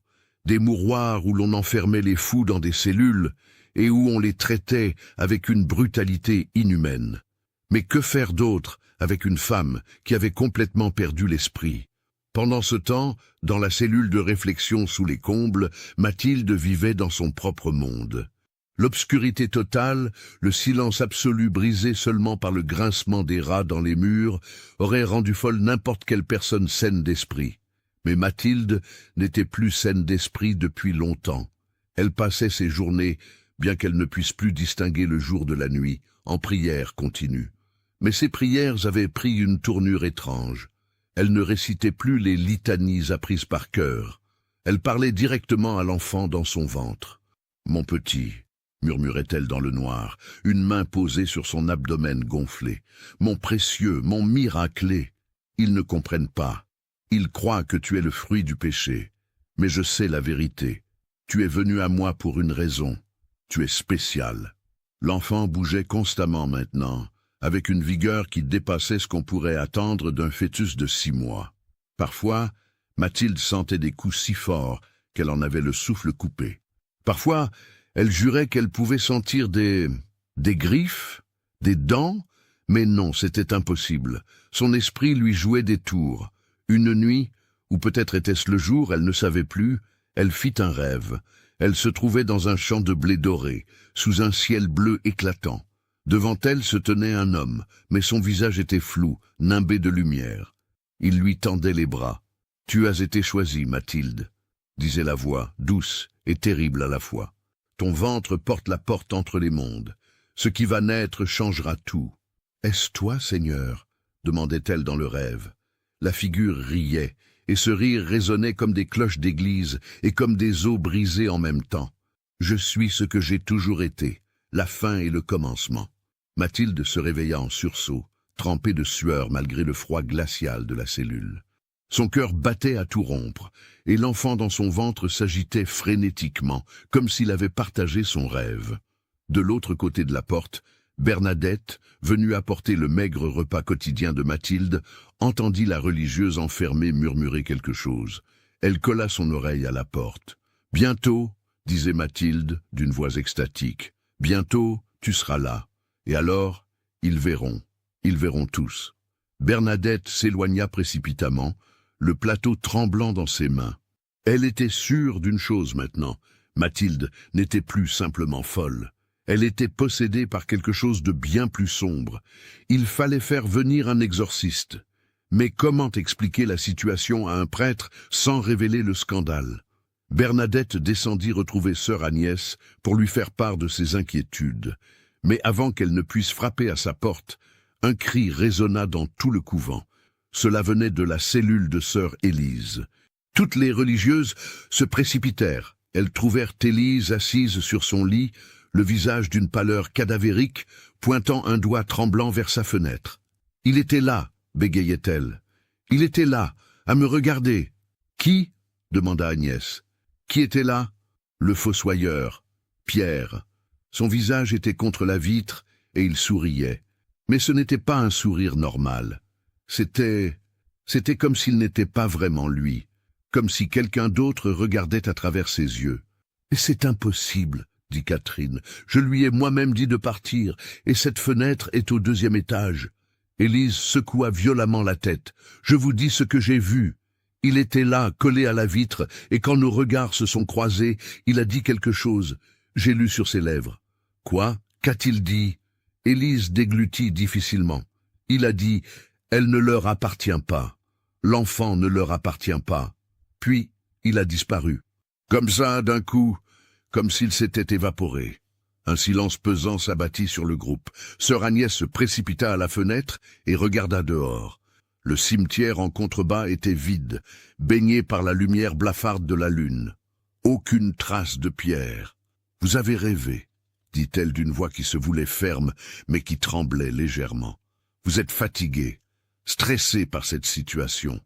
des mouroirs où l'on enfermait les fous dans des cellules et où on les traitait avec une brutalité inhumaine. Mais que faire d'autre avec une femme qui avait complètement perdu l'esprit? Pendant ce temps, dans la cellule de réflexion sous les combles, Mathilde vivait dans son propre monde. L'obscurité totale, le silence absolu brisé seulement par le grincement des rats dans les murs, aurait rendu folle n'importe quelle personne saine d'esprit. Mais Mathilde n'était plus saine d'esprit depuis longtemps. Elle passait ses journées, bien qu'elle ne puisse plus distinguer le jour de la nuit, en prière continue. Mais ces prières avaient pris une tournure étrange. Elle ne récitait plus les litanies apprises par cœur. Elle parlait directement à l'enfant dans son ventre. « Mon petit », murmurait-elle dans le noir, une main posée sur son abdomen gonflé. « Mon précieux, mon miraclé. Ils ne comprennent pas. Ils croient que tu es le fruit du péché. Mais je sais la vérité. Tu es venu à moi pour une raison. Tu es spécial. » L'enfant bougeait constamment maintenant, avec une vigueur qui dépassait ce qu'on pourrait attendre d'un fœtus de 6 mois. Parfois, Mathilde sentait des coups si forts qu'elle en avait le souffle coupé. Parfois, elle jurait qu'elle pouvait sentir des griffes, des dents, mais non, c'était impossible. Son esprit lui jouait des tours. Une nuit, ou peut-être était-ce le jour, elle ne savait plus, elle fit un rêve. Elle se trouvait dans un champ de blé doré, sous un ciel bleu éclatant. Devant elle se tenait un homme, mais son visage était flou, nimbé de lumière. Il lui tendait les bras. « Tu as été choisie, Mathilde, » disait la voix, douce et terrible à la fois. « Ton ventre porte la porte entre les mondes. Ce qui va naître changera tout. »« Est-ce toi, Seigneur ?» demandait-elle dans le rêve. La figure riait, et ce rire résonnait comme des cloches d'église et comme des os brisés en même temps. « Je suis ce que j'ai toujours été, la fin et le commencement. » Mathilde se réveilla en sursaut, trempée de sueur malgré le froid glacial de la cellule. Son cœur battait à tout rompre, et l'enfant dans son ventre s'agitait frénétiquement, comme s'il avait partagé son rêve. De l'autre côté de la porte, Bernadette, venue apporter le maigre repas quotidien de Mathilde, entendit la religieuse enfermée murmurer quelque chose. Elle colla son oreille à la porte. « Bientôt, disait Mathilde d'une voix extatique, bientôt tu seras là. Et alors, ils verront tous. » Bernadette s'éloigna précipitamment, le plateau tremblant dans ses mains. Elle était sûre d'une chose maintenant. Mathilde n'était plus simplement folle. Elle était possédée par quelque chose de bien plus sombre. Il fallait faire venir un exorciste. Mais comment expliquer la situation à un prêtre sans révéler le scandale? Bernadette descendit retrouver sœur Agnès pour lui faire part de ses inquiétudes. Mais avant qu'elle ne puisse frapper à sa porte, un cri résonna dans tout le couvent. Cela venait de la cellule de sœur Élise. Toutes les religieuses se précipitèrent. Elles trouvèrent Élise assise sur son lit, le visage d'une pâleur cadavérique, pointant un doigt tremblant vers sa fenêtre. « Il était là !» bégayait-elle. « Il était là, à me regarder. »« Qui ?» demanda Agnès. « Qui était là ?»« Le fossoyeur, Pierre. Son visage était contre la vitre et il souriait. Mais ce n'était pas un sourire normal. C'était comme s'il n'était pas vraiment lui, comme si quelqu'un d'autre regardait à travers ses yeux. « Et c'est impossible, » dit Catherine. « Je lui ai moi-même dit de partir, et cette fenêtre est au 2e étage. » Élise secoua violemment la tête. « Je vous dis ce que j'ai vu. Il était là, collé à la vitre, et quand nos regards se sont croisés, il a dit quelque chose. J'ai lu sur ses lèvres. »« Quoi? Qu'a-t-il dit ?» Élise déglutit difficilement. « Il a dit, elle ne leur appartient pas. L'enfant ne leur appartient pas. » Puis, il a disparu. Comme ça, d'un coup, comme s'il s'était évaporé. Un silence pesant s'abattit sur le groupe. Sœur Agnès se précipita à la fenêtre et regarda dehors. Le cimetière en contrebas était vide, baigné par la lumière blafarde de la lune. Aucune trace de Pierre. « Vous avez rêvé, » dit-elle d'une voix qui se voulait ferme, mais qui tremblait légèrement. « Vous êtes fatigué, stressé par cette situation. »«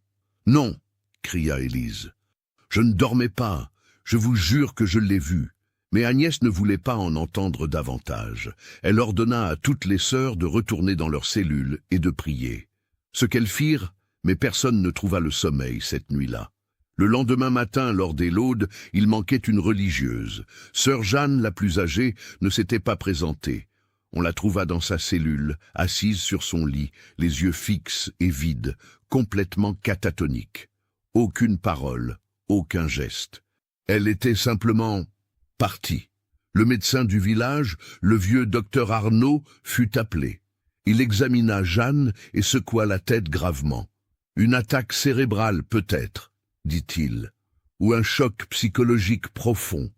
Non !» cria Élise. « Je ne dormais pas, je vous jure que je l'ai vu. » Mais Agnès ne voulait pas en entendre davantage. Elle ordonna à toutes les sœurs de retourner dans leurs cellules et de prier. Ce qu'elles firent, mais personne ne trouva le sommeil cette nuit-là. Le lendemain matin, lors des laudes, il manquait une religieuse. Sœur Jeanne, la plus âgée, ne s'était pas présentée. On la trouva dans sa cellule, assise sur son lit, les yeux fixes et vides, complètement catatonique. Aucune parole, aucun geste. Elle était simplement partie. Le médecin du village, le vieux docteur Arnaud, fut appelé. Il examina Jeanne et secoua la tête gravement. « Une attaque cérébrale peut-être, » dit-il, « ou un choc psychologique profond.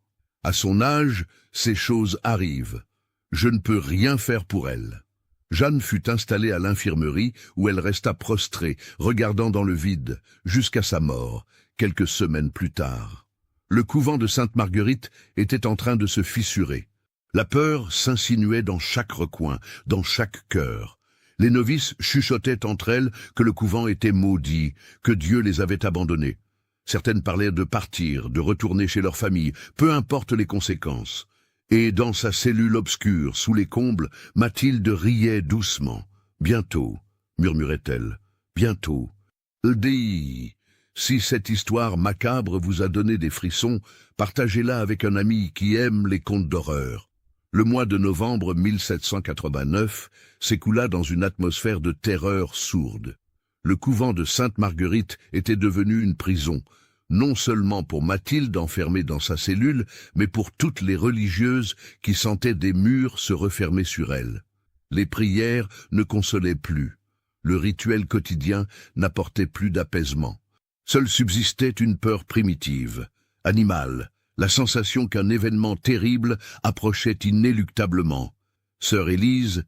À son âge, ces choses arrivent. Je ne peux rien faire pour elle. » Jeanne fut installée à l'infirmerie où elle resta prostrée, regardant dans le vide, jusqu'à sa mort, quelques semaines plus tard. Le couvent de Sainte-Marguerite était en train de se fissurer. La peur s'insinuait dans chaque recoin, dans chaque cœur. Les novices chuchotaient entre elles que le couvent était maudit, que Dieu les avait abandonnés. Certaines parlaient de partir, de retourner chez leur famille, peu importe les conséquences. Et dans sa cellule obscure, sous les combles, Mathilde riait doucement. « Bientôt, » murmurait-elle, « bientôt. » Si cette histoire macabre vous a donné des frissons, partagez-la avec un ami qui aime les contes d'horreur. Le mois de novembre 1789 s'écoula dans une atmosphère de terreur sourde. Le couvent de Sainte-Marguerite était devenu une prison, non seulement pour Mathilde enfermée dans sa cellule, mais pour toutes les religieuses qui sentaient des murs se refermer sur elles. Les prières ne consolaient plus. Le rituel quotidien n'apportait plus d'apaisement. Seule subsistait une peur primitive, animale, la sensation qu'un événement terrible approchait inéluctablement. Sœur Élise,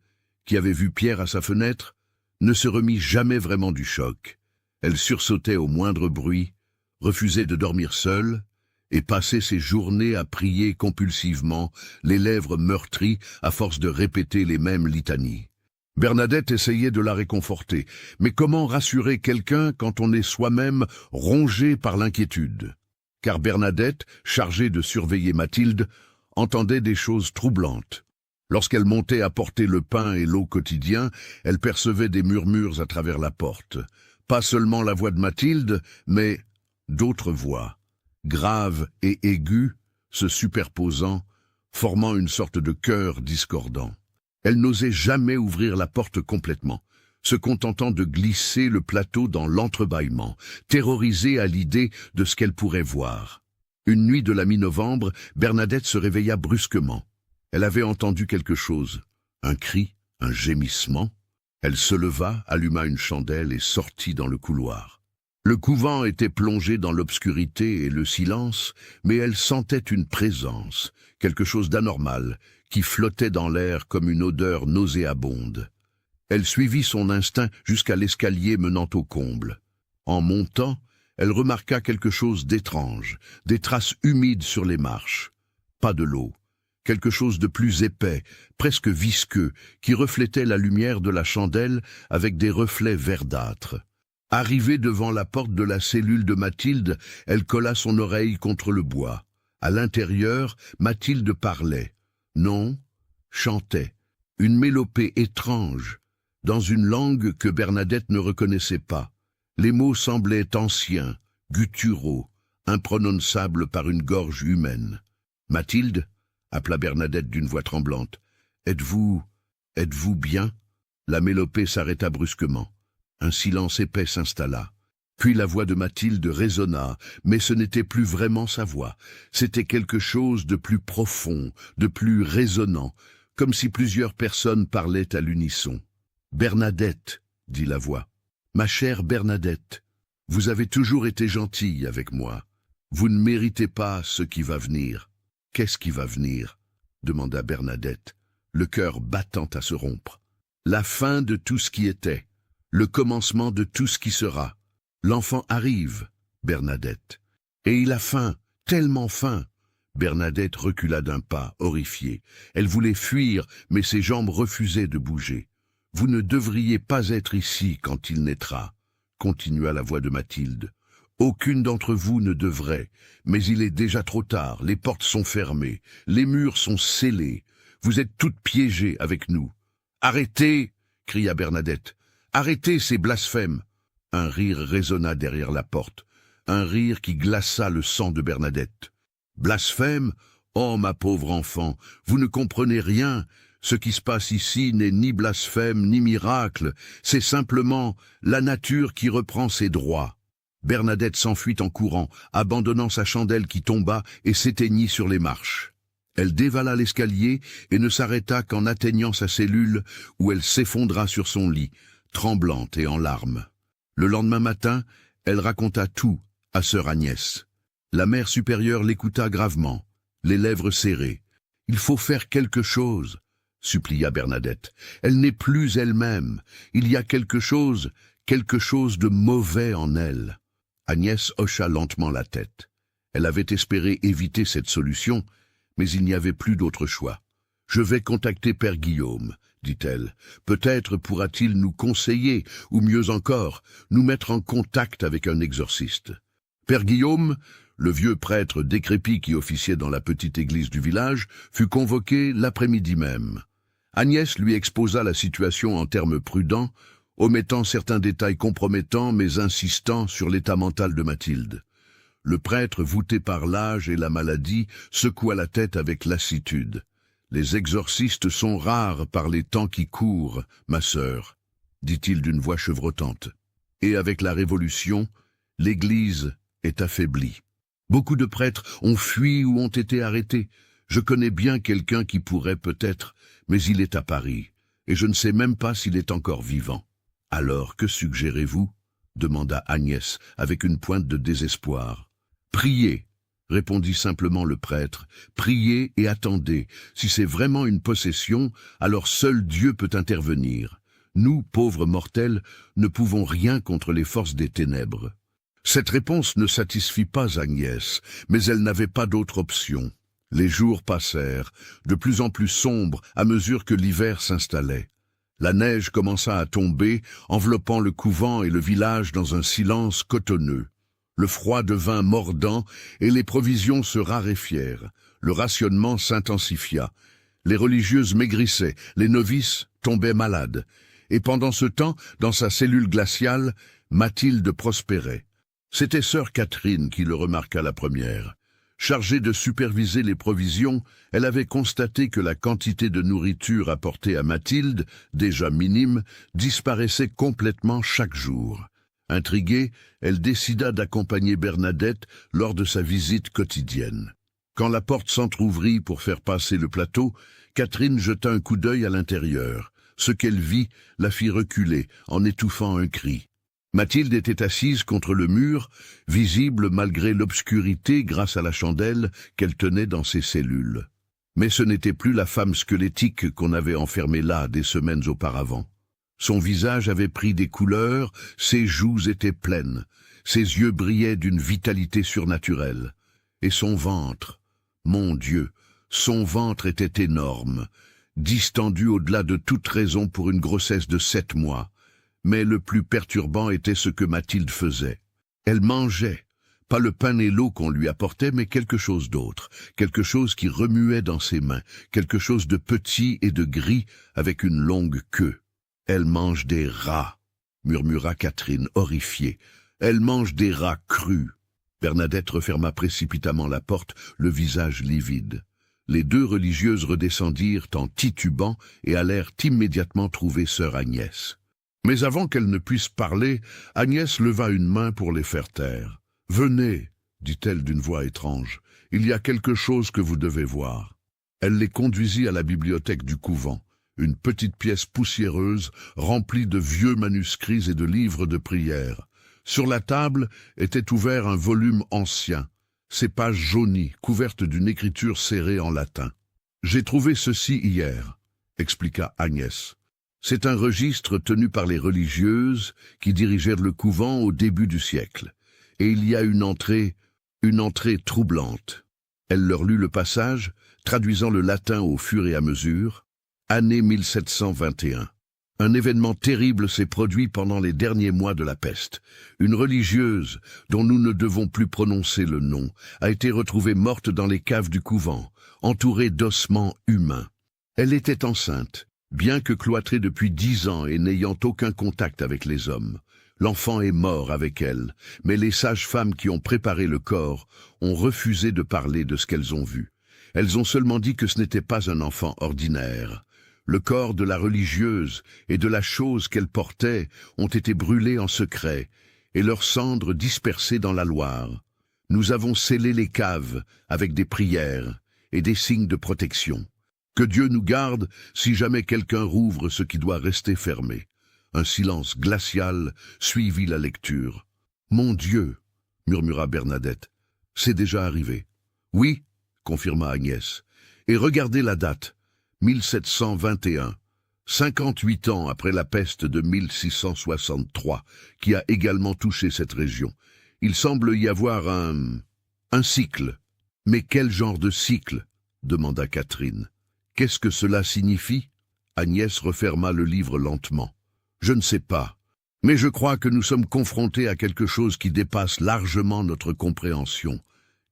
qui avait vu Pierre à sa fenêtre, ne se remit jamais vraiment du choc. Elle sursautait au moindre bruit, refusait de dormir seule, et passait ses journées à prier compulsivement, les lèvres meurtries à force de répéter les mêmes litanies. Bernadette essayait de la réconforter, mais comment rassurer quelqu'un quand on est soi-même rongé par l'inquiétude? Car Bernadette, chargée de surveiller Mathilde, entendait des choses troublantes. Lorsqu'elle montait apporter le pain et l'eau quotidien, elle percevait des murmures à travers la porte. Pas seulement la voix de Mathilde, mais d'autres voix, graves et aiguës, se superposant, formant une sorte de chœur discordant. Elle n'osait jamais ouvrir la porte complètement, se contentant de glisser le plateau dans l'entrebâillement, terrorisée à l'idée de ce qu'elle pourrait voir. Une nuit de la mi-novembre, Bernadette se réveilla brusquement. Elle avait entendu quelque chose, un cri, un gémissement. Elle se leva, alluma une chandelle et sortit dans le couloir. Le couvent était plongé dans l'obscurité et le silence, mais elle sentait une présence, quelque chose d'anormal, qui flottait dans l'air comme une odeur nauséabonde. Elle suivit son instinct jusqu'à l'escalier menant au comble. En montant, elle remarqua quelque chose d'étrange, des traces humides sur les marches. Pas de l'eau. Quelque chose de plus épais, presque visqueux, qui reflétait la lumière de la chandelle avec des reflets verdâtres. Arrivée devant la porte de la cellule de Mathilde, elle colla son oreille contre le bois. À l'intérieur, Mathilde parlait. Non, chantait. Une mélopée étrange, dans une langue que Bernadette ne reconnaissait pas. Les mots semblaient anciens, gutturaux, imprononçables par une gorge humaine. « Mathilde » appela Bernadette d'une voix tremblante. « Êtes-vous bien ?» La mélopée s'arrêta brusquement. Un silence épais s'installa. Puis la voix de Mathilde résonna, mais ce n'était plus vraiment sa voix. C'était quelque chose de plus profond, de plus résonnant, comme si plusieurs personnes parlaient à l'unisson. « Bernadette » dit la voix. « Ma chère Bernadette, vous avez toujours été gentille avec moi. Vous ne méritez pas ce qui va venir. » « Qu'est-ce qui va venir ?» demanda Bernadette, le cœur battant à se rompre. « La fin de tout ce qui était, le commencement de tout ce qui sera. L'enfant arrive, Bernadette. Et il a faim, tellement faim. » Bernadette recula d'un pas, horrifiée. Elle voulait fuir, mais ses jambes refusaient de bouger. « Vous ne devriez pas être ici quand il naîtra, » continua la voix de Mathilde. « Aucune d'entre vous ne devrait, mais il est déjà trop tard, les portes sont fermées, les murs sont scellés, vous êtes toutes piégées avec nous. »« Arrêtez !» cria Bernadette. « Arrêtez ces blasphèmes !» Un rire résonna derrière la porte, un rire qui glaça le sang de Bernadette. « Blasphème ? Oh, ma pauvre enfant, vous ne comprenez rien. Ce qui se passe ici n'est ni blasphème ni miracle, c'est simplement la nature qui reprend ses droits. » Bernadette s'enfuit en courant, abandonnant sa chandelle qui tomba et s'éteignit sur les marches. Elle dévala l'escalier et ne s'arrêta qu'en atteignant sa cellule où elle s'effondra sur son lit, tremblante et en larmes. Le lendemain matin, elle raconta tout à sœur Agnès. La mère supérieure l'écouta gravement, les lèvres serrées. « Il faut faire quelque chose », supplia Bernadette. « Elle n'est plus elle-même. Il y a quelque chose de mauvais en elle. » Agnès hocha lentement la tête. Elle avait espéré éviter cette solution, mais il n'y avait plus d'autre choix. « Je vais contacter Père Guillaume, » dit-elle. « Peut-être pourra-t-il nous conseiller, ou mieux encore, nous mettre en contact avec un exorciste. » Père Guillaume, le vieux prêtre décrépit qui officiait dans la petite église du village, fut convoqué l'après-midi même. Agnès lui exposa la situation en termes prudents, omettant certains détails compromettants mais insistant sur l'état mental de Mathilde. Le prêtre, voûté par l'âge et la maladie, secoua la tête avec lassitude. « Les exorcistes sont rares par les temps qui courent, ma sœur, » dit-il d'une voix chevrotante. « Et avec la Révolution, l'Église est affaiblie. Beaucoup de prêtres ont fui ou ont été arrêtés. Je connais bien quelqu'un qui pourrait peut-être, mais il est à Paris, et je ne sais même pas s'il est encore vivant. » « Alors, que suggérez-vous » demanda Agnès avec une pointe de désespoir. « Priez » répondit simplement le prêtre. « Priez et attendez. Si c'est vraiment une possession, alors seul Dieu peut intervenir. Nous, pauvres mortels, ne pouvons rien contre les forces des ténèbres. » Cette réponse ne satisfit pas Agnès, mais elle n'avait pas d'autre option. Les jours passèrent, de plus en plus sombres à mesure que l'hiver s'installait. La neige commença à tomber, enveloppant le couvent et le village dans un silence cotonneux. Le froid devint mordant et les provisions se raréfièrent. Le rationnement s'intensifia. Les religieuses maigrissaient, les novices tombaient malades. Et pendant ce temps, dans sa cellule glaciale, Mathilde prospérait. C'était sœur Catherine qui le remarqua la première. Chargée de superviser les provisions, elle avait constaté que la quantité de nourriture apportée à Mathilde, déjà minime, disparaissait complètement chaque jour. Intriguée, elle décida d'accompagner Bernadette lors de sa visite quotidienne. Quand la porte s'entr'ouvrit pour faire passer le plateau, Catherine jeta un coup d'œil à l'intérieur. Ce qu'elle vit la fit reculer en étouffant un cri. Mathilde était assise contre le mur, visible malgré l'obscurité grâce à la chandelle qu'elle tenait dans ses cellules. Mais ce n'était plus la femme squelettique qu'on avait enfermée là des semaines auparavant. Son visage avait pris des couleurs, ses joues étaient pleines, ses yeux brillaient d'une vitalité surnaturelle. Et son ventre, mon Dieu, son ventre était énorme, distendu au-delà de toute raison pour une grossesse de 7 mois. Mais le plus perturbant était ce que Mathilde faisait. Elle mangeait, pas le pain et l'eau qu'on lui apportait, mais quelque chose d'autre, quelque chose qui remuait dans ses mains, quelque chose de petit et de gris avec une longue queue. « Elle mange des rats », murmura Catherine, horrifiée. « Elle mange des rats crus ». Bernadette referma précipitamment la porte, le visage livide. Les deux religieuses redescendirent en titubant et allèrent immédiatement trouver sœur Agnès. Mais avant qu'elle ne puisse parler, Agnès leva une main pour les faire taire. « Venez, dit-elle d'une voix étrange, il y a quelque chose que vous devez voir. » Elle les conduisit à la bibliothèque du couvent, une petite pièce poussiéreuse remplie de vieux manuscrits et de livres de prière. Sur la table était ouvert un volume ancien, ses pages jaunies, couvertes d'une écriture serrée en latin. « J'ai trouvé ceci hier, » expliqua Agnès. C'est un registre tenu par les religieuses qui dirigèrent le couvent au début du siècle. Et il y a une entrée troublante. Elle leur lut le passage, traduisant le latin au fur et à mesure. Année 1721. Un événement terrible s'est produit pendant les derniers mois de la peste. Une religieuse, dont nous ne devons plus prononcer le nom, a été retrouvée morte dans les caves du couvent, entourée d'ossements humains. Elle était enceinte. Bien que cloîtrée depuis 10 ans et n'ayant aucun contact avec les hommes. L'enfant est mort avec elle, mais les sages-femmes qui ont préparé le corps ont refusé de parler de ce qu'elles ont vu. Elles ont seulement dit que ce n'était pas un enfant ordinaire. Le corps de la religieuse et de la chose qu'elle portait ont été brûlés en secret, et leurs cendres dispersées dans la Loire. Nous avons scellé les caves avec des prières et des signes de protection. Que Dieu nous garde si jamais quelqu'un rouvre ce qui doit rester fermé. Un silence glacial suivit la lecture. « Mon Dieu !» murmura Bernadette. « C'est déjà arrivé. »« Oui » confirma Agnès. « Et regardez la date. 1721. 58 ans après la peste de 1663, qui a également touché cette région. Il semble y avoir un cycle. »« Mais quel genre de cycle ?» demanda Catherine. Qu'est-ce que cela signifie? Agnès referma le livre lentement. Je ne sais pas, mais je crois que nous sommes confrontés à quelque chose qui dépasse largement notre compréhension,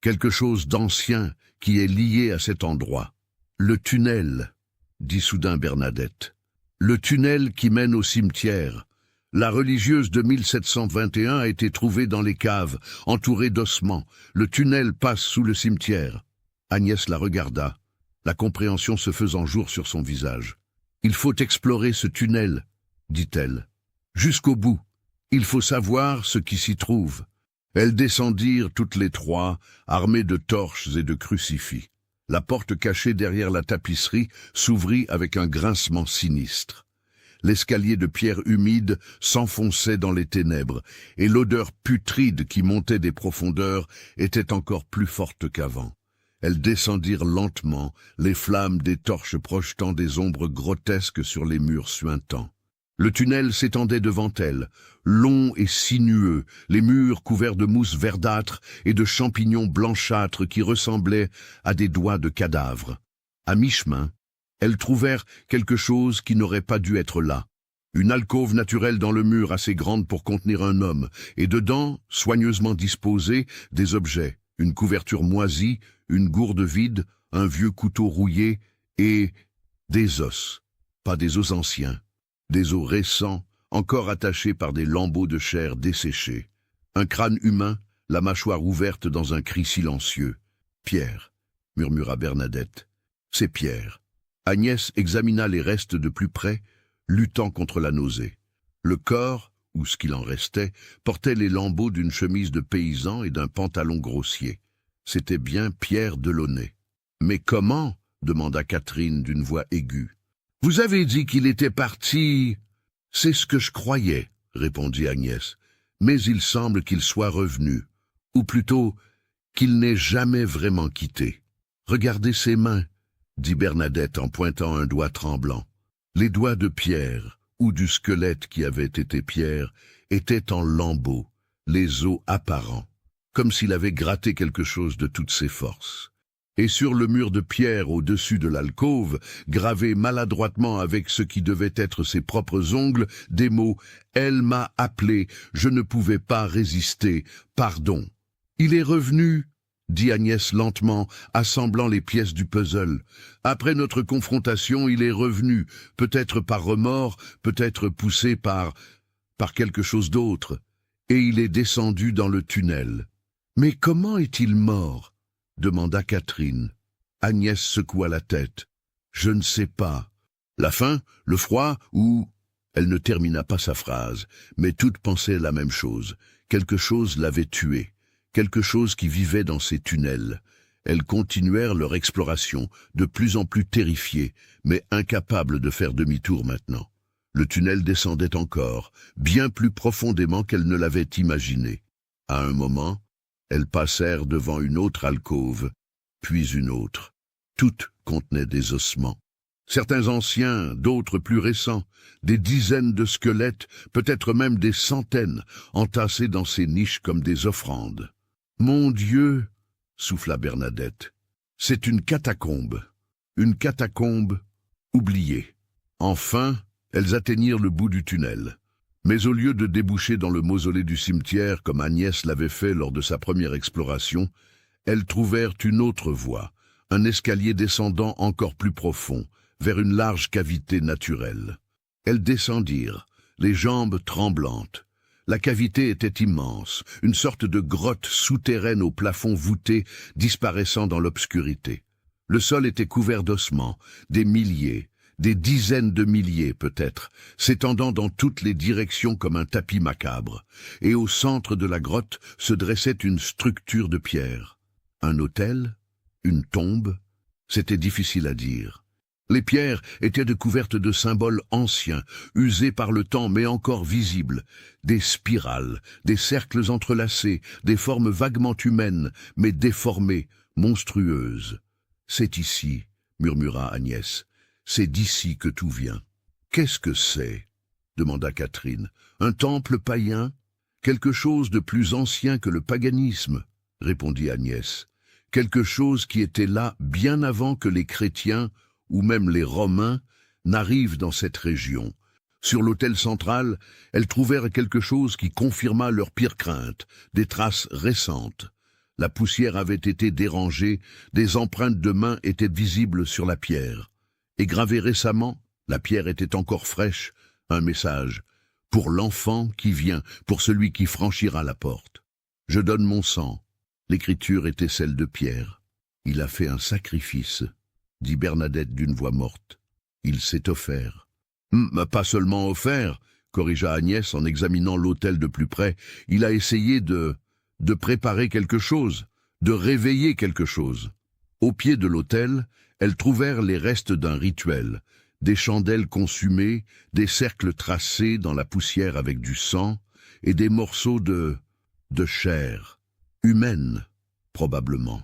quelque chose d'ancien qui est lié à cet endroit. Le tunnel, dit soudain Bernadette. Le tunnel qui mène au cimetière. La religieuse de 1721 a été trouvée dans les caves, entourée d'ossements. Le tunnel passe sous le cimetière. Agnès la regarda. La compréhension se faisant jour sur son visage. « Il faut explorer ce tunnel, » dit-elle. « Jusqu'au bout. Il faut savoir ce qui s'y trouve. » Elles descendirent toutes les trois, armées de torches et de crucifix. La porte cachée derrière la tapisserie s'ouvrit avec un grincement sinistre. L'escalier de pierre humide s'enfonçait dans les ténèbres, et l'odeur putride qui montait des profondeurs était encore plus forte qu'avant. Elles descendirent lentement, les flammes des torches projetant des ombres grotesques sur les murs suintants. Le tunnel s'étendait devant elles, long et sinueux, les murs couverts de mousse verdâtre et de champignons blanchâtres qui ressemblaient à des doigts de cadavres. À mi-chemin, elles trouvèrent quelque chose qui n'aurait pas dû être là. Une alcôve naturelle dans le mur assez grande pour contenir un homme, et dedans, soigneusement disposés, des objets, une couverture moisie, une gourde vide, un vieux couteau rouillé et Des os, pas des os anciens, des os récents, encore attachés par des lambeaux de chair desséchés. Un crâne humain, la mâchoire ouverte dans un cri silencieux. « Pierre », murmura Bernadette. « C'est Pierre. » Agnès examina les restes de plus près, luttant contre la nausée. Le corps, ou ce qu'il en restait, portait les lambeaux d'une chemise de paysan et d'un pantalon grossier. C'était bien Pierre Delaunay. « Mais comment ?» demanda Catherine d'une voix aiguë. « Vous avez dit qu'il était parti... » « C'est ce que je croyais, » répondit Agnès. « Mais il semble qu'il soit revenu. Ou plutôt, qu'il n'ait jamais vraiment quitté. »« Regardez ses mains, » dit Bernadette en pointant un doigt tremblant. Les doigts de Pierre, ou du squelette qui avait été Pierre, étaient en lambeaux, les os apparents, comme s'il avait gratté quelque chose de toutes ses forces. Et sur le mur de pierre au-dessus de l'alcôve, gravés maladroitement avec ce qui devait être ses propres ongles, des mots « Elle m'a appelé, je ne pouvais pas résister, pardon ». « Il est revenu », dit Agnès lentement, assemblant les pièces du puzzle. « Après notre confrontation, il est revenu, peut-être par remords, peut-être poussé par quelque chose d'autre. Et il est descendu dans le tunnel. Mais comment est-il mort ?» demanda Catherine. Agnès secoua la tête. « Je ne sais pas. La faim, le froid, ou... » Elle ne termina pas sa phrase, mais toutes pensaient la même chose. Quelque chose l'avait tué, quelque chose qui vivait dans ces tunnels. Elles continuèrent leur exploration, de plus en plus terrifiées, mais incapables de faire demi-tour maintenant. Le tunnel descendait encore, bien plus profondément qu'elles ne l'avaient imaginé. À un moment, elles passèrent devant une autre alcôve, puis une autre. Toutes contenaient des ossements. Certains anciens, d'autres plus récents, des dizaines de squelettes, peut-être même des centaines, entassés dans ces niches comme des offrandes. « Mon Dieu !» souffla Bernadette. « C'est une catacombe oubliée. » Enfin, elles atteignirent le bout du tunnel. Mais au lieu de déboucher dans le mausolée du cimetière, comme Agnès l'avait fait lors de sa première exploration, elles trouvèrent une autre voie, un escalier descendant encore plus profond, vers une large cavité naturelle. Elles descendirent, les jambes tremblantes. La cavité était immense, une sorte de grotte souterraine au plafond voûté, disparaissant dans l'obscurité. Le sol était couvert d'ossements, des milliers, des dizaines de milliers peut-être, s'étendant dans toutes les directions comme un tapis macabre, et au centre de la grotte se dressait une structure de pierre. Un autel? Une tombe? C'était difficile à dire. Les pierres étaient couvertes de symboles anciens, usés par le temps mais encore visibles, des spirales, des cercles entrelacés, des formes vaguement humaines, mais déformées, monstrueuses. « C'est ici, » murmura Agnès. « C'est d'ici que tout vient. »« Qu'est-ce que c'est ?» demanda Catherine. « Un temple païen ? Quelque chose de plus ancien que le paganisme, » répondit Agnès. « Quelque chose qui était là bien avant que les chrétiens, ou même les Romains, n'arrivent dans cette région. Sur l'autel central, elles trouvèrent quelque chose qui confirma leurs pires craintes, des traces récentes. La poussière avait été dérangée, des empreintes de mains étaient visibles sur la pierre. Et gravée récemment, la pierre était encore fraîche, un message. « Pour l'enfant qui vient, pour celui qui franchira la porte. Je donne mon sang. » L'écriture était celle de Pierre. « Il a fait un sacrifice, » dit Bernadette d'une voix morte. « Il s'est offert. »« Pas seulement offert, » corrigea Agnès en examinant l'autel de plus près. « Il a essayé de préparer quelque chose, de réveiller quelque chose. » Au pied de l'autel, elles trouvèrent les restes d'un rituel, des chandelles consumées, des cercles tracés dans la poussière avec du sang, et des morceaux de chair, humaine, probablement.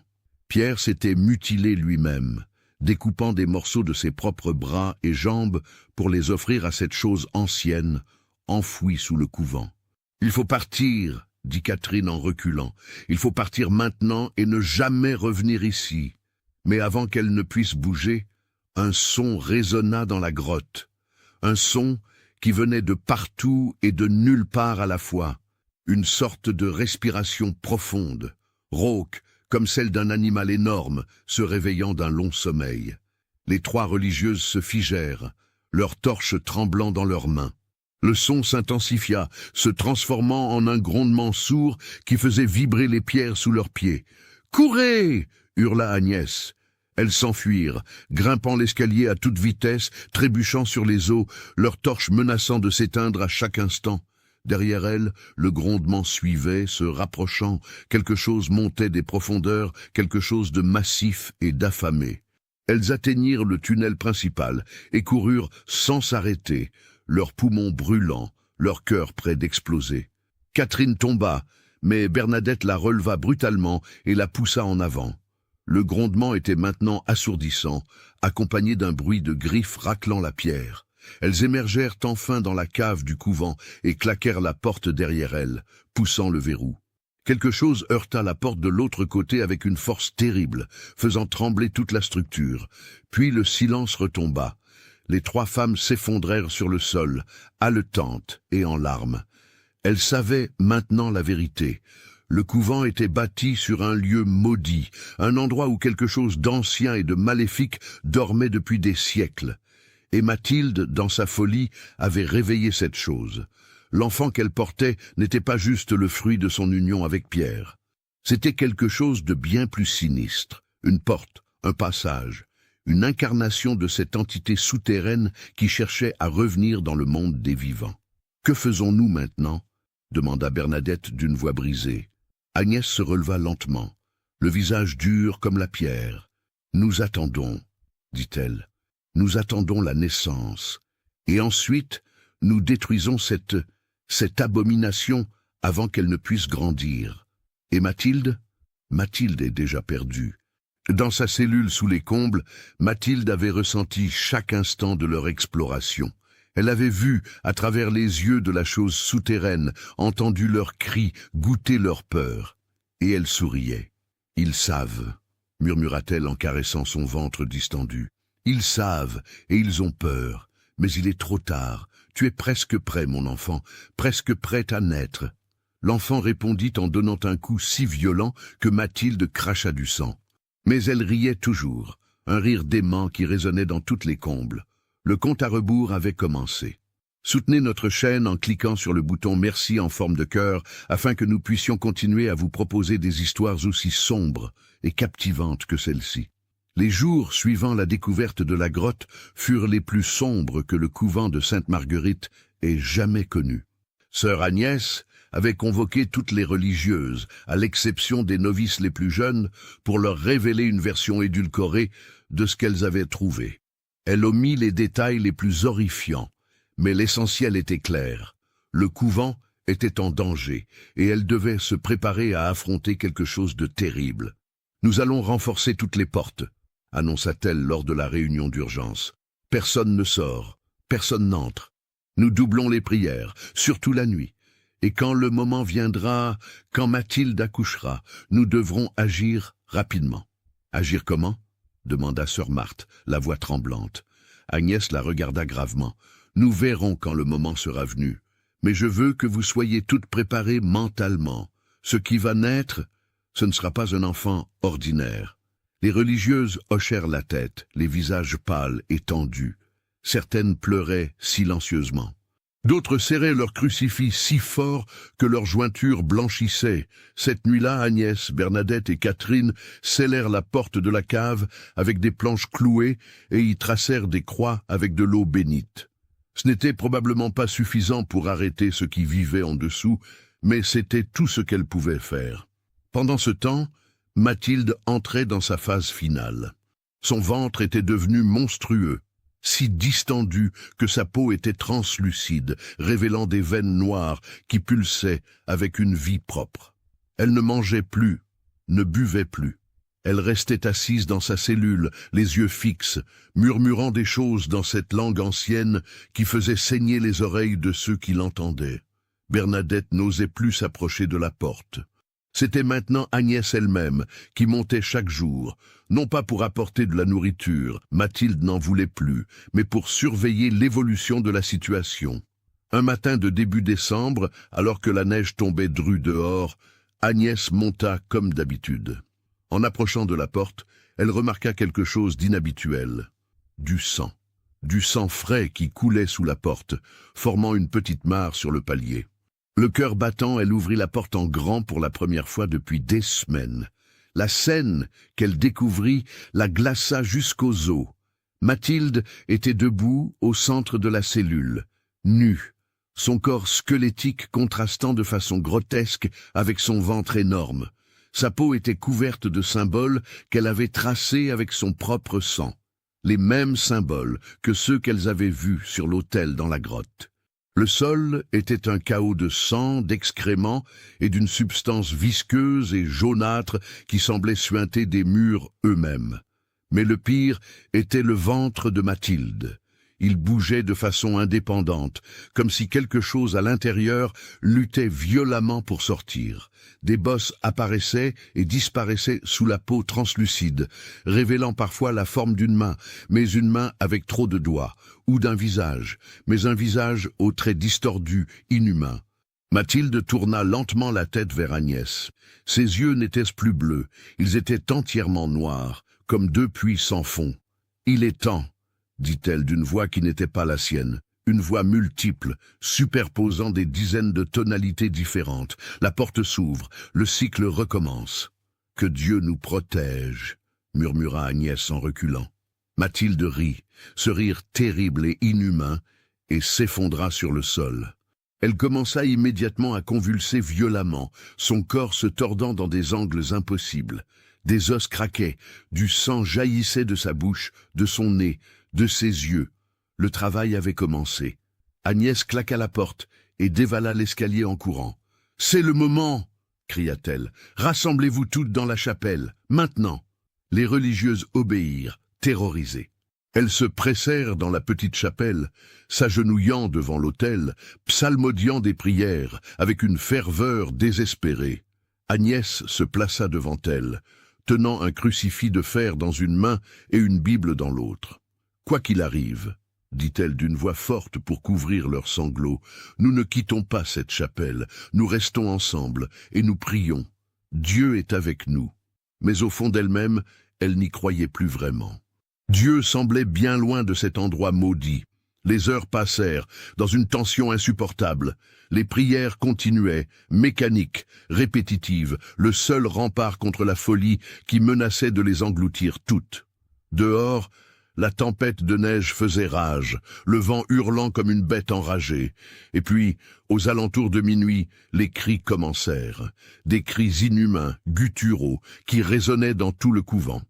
Pierre s'était mutilé lui-même, découpant des morceaux de ses propres bras et jambes pour les offrir à cette chose ancienne, enfouie sous le couvent. « Il faut partir !» dit Catherine en reculant. « Il faut partir maintenant et ne jamais revenir ici. » Mais avant qu'elle ne puisse bouger, un son résonna dans la grotte. Un son qui venait de partout et de nulle part à la fois. Une sorte de respiration profonde, rauque, comme celle d'un animal énorme se réveillant d'un long sommeil. Les 3 religieuses se figèrent, leurs torches tremblant dans leurs mains. Le son s'intensifia, se transformant en un grondement sourd qui faisait vibrer les pierres sous leurs pieds. « Courez !» hurla Agnès. Elles s'enfuirent, grimpant l'escalier à toute vitesse, trébuchant sur les os, leurs torches menaçant de s'éteindre à chaque instant. Derrière elles, le grondement suivait, se rapprochant, quelque chose montait des profondeurs, quelque chose de massif et d'affamé. Elles atteignirent le tunnel principal et coururent sans s'arrêter, leurs poumons brûlants, leur cœur près d'exploser. Catherine tomba, mais Bernadette la releva brutalement et la poussa en avant. Le grondement était maintenant assourdissant, accompagné d'un bruit de griffes raclant la pierre. Elles émergèrent enfin dans la cave du couvent et claquèrent la porte derrière elles, poussant le verrou. Quelque chose heurta la porte de l'autre côté avec une force terrible, faisant trembler toute la structure. Puis le silence retomba. Les 3 femmes s'effondrèrent sur le sol, haletantes et en larmes. Elles savaient maintenant la vérité. Le couvent était bâti sur un lieu maudit, un endroit où quelque chose d'ancien et de maléfique dormait depuis des siècles. Et Mathilde, dans sa folie, avait réveillé cette chose. L'enfant qu'elle portait n'était pas juste le fruit de son union avec Pierre. C'était quelque chose de bien plus sinistre, une porte, un passage, une incarnation de cette entité souterraine qui cherchait à revenir dans le monde des vivants. « Que faisons-nous maintenant ?» demanda Bernadette d'une voix brisée. Agnès se releva lentement, le visage dur comme la pierre. « Nous attendons, » dit-elle. « Nous attendons la naissance. Et ensuite, nous détruisons cette abomination avant qu'elle ne puisse grandir. Et Mathilde? Mathilde est déjà perdue. Dans sa cellule sous les combles, Mathilde avait ressenti chaque instant de leur exploration. Elle avait vu, à travers les yeux de la chose souterraine, entendu leurs cris, goûté leur peur. Et elle souriait. « Ils savent », murmura-t-elle en caressant son ventre distendu. « Ils savent, et ils ont peur. Mais il est trop tard. Tu es presque prêt, mon enfant, presque prêt à naître. » L'enfant répondit en donnant un coup si violent que Mathilde cracha du sang. Mais elle riait toujours, un rire dément qui résonnait dans toutes les combles. Le compte à rebours avait commencé. Soutenez notre chaîne en cliquant sur le bouton Merci en forme de cœur afin que nous puissions continuer à vous proposer des histoires aussi sombres et captivantes que celle-ci. Les jours suivant la découverte de la grotte furent les plus sombres que le couvent de Sainte-Marguerite ait jamais connus. Sœur Agnès avait convoqué toutes les religieuses, à l'exception des novices les plus jeunes, pour leur révéler une version édulcorée de ce qu'elles avaient trouvé. Elle omit les détails les plus horrifiants, mais l'essentiel était clair. Le couvent était en danger, et elle devait se préparer à affronter quelque chose de terrible. « Nous allons renforcer toutes les portes », annonça-t-elle lors de la réunion d'urgence. « Personne ne sort, personne n'entre. Nous doublons les prières, surtout la nuit. Et quand le moment viendra, quand Mathilde accouchera, nous devrons agir rapidement. »« Agir comment ?» demanda sœur Marthe, la voix tremblante. Agnès la regarda gravement. « Nous verrons quand le moment sera venu. Mais je veux que vous soyez toutes préparées mentalement. Ce qui va naître, ce ne sera pas un enfant ordinaire. » Les religieuses hochèrent la tête, les visages pâles et tendus. Certaines pleuraient silencieusement. D'autres serraient leurs crucifix si fort que leurs jointures blanchissaient. Cette nuit-là, Agnès, Bernadette et Catherine scellèrent la porte de la cave avec des planches clouées et y tracèrent des croix avec de l'eau bénite. Ce n'était probablement pas suffisant pour arrêter ce qui vivait en dessous, mais c'était tout ce qu'elles pouvaient faire. Pendant ce temps, Mathilde entrait dans sa phase finale. Son ventre était devenu monstrueux, si distendu que sa peau était translucide, révélant des veines noires qui pulsaient avec une vie propre. Elle ne mangeait plus, ne buvait plus. Elle restait assise dans sa cellule, les yeux fixes, murmurant des choses dans cette langue ancienne qui faisait saigner les oreilles de ceux qui l'entendaient. Bernadette n'osait plus s'approcher de la porte. C'était maintenant Agnès elle-même qui montait chaque jour, non pas pour apporter de la nourriture, Mathilde n'en voulait plus, mais pour surveiller l'évolution de la situation. Un matin de début décembre, alors que la neige tombait drue dehors, Agnès monta comme d'habitude. En approchant de la porte, elle remarqua quelque chose d'inhabituel. du sang. Du sang frais qui coulait sous la porte, formant une petite mare sur le palier. Le cœur battant, elle ouvrit la porte en grand pour la première fois depuis des semaines. La scène qu'elle découvrit la glaça jusqu'aux os. Mathilde était debout au centre de la cellule, nue, son corps squelettique contrastant de façon grotesque avec son ventre énorme. Sa peau était couverte de symboles qu'elle avait tracés avec son propre sang, les mêmes symboles que ceux qu'elles avaient vus sur l'autel dans la grotte. Le sol était un chaos de sang, d'excréments et d'une substance visqueuse et jaunâtre qui semblait suinter des murs eux-mêmes. Mais le pire était le ventre de Mathilde. Il bougeait de façon indépendante, comme si quelque chose à l'intérieur luttait violemment pour sortir. Des bosses apparaissaient et disparaissaient sous la peau translucide, révélant parfois la forme d'une main, mais une main avec trop de doigts, ou d'un visage, mais un visage aux traits distordus, inhumains. Mathilde tourna lentement la tête vers Agnès. Ses yeux n'étaient plus bleus, ils étaient entièrement noirs, comme deux puits sans fond. « Il est temps », dit-elle d'une voix qui n'était pas la sienne, une voix multiple, superposant des dizaines de tonalités différentes. La porte s'ouvre, le cycle recommence. « Que Dieu nous protège », murmura Agnès en reculant. Mathilde rit, ce rire terrible et inhumain, et s'effondra sur le sol. Elle commença immédiatement à convulser violemment, son corps se tordant dans des angles impossibles. Des os craquaient, du sang jaillissait de sa bouche, de son nez, de ses yeux. Le travail avait commencé. Agnès claqua la porte et dévala l'escalier en courant. « C'est le moment !» cria-t-elle. « Rassemblez-vous toutes dans la chapelle, maintenant !» Les religieuses obéirent, terrorisées. Elles se pressèrent dans la petite chapelle, s'agenouillant devant l'autel, psalmodiant des prières, avec une ferveur désespérée. Agnès se plaça devant elles, tenant un crucifix de fer dans une main et une Bible dans l'autre. « Quoi qu'il arrive, » dit-elle d'une voix forte pour couvrir leurs sanglots, « nous ne quittons pas cette chapelle, nous restons ensemble et nous prions. Dieu est avec nous. » Mais au fond d'elle-même, elle n'y croyait plus vraiment. Dieu semblait bien loin de cet endroit maudit. Les heures passèrent, dans une tension insupportable. Les prières continuaient, mécaniques, répétitives, le seul rempart contre la folie qui menaçait de les engloutir toutes. Dehors, la tempête de neige faisait rage, le vent hurlant comme une bête enragée. Et puis, aux alentours de minuit, les cris commencèrent. Des cris inhumains, gutturaux, qui résonnaient dans tout le couvent.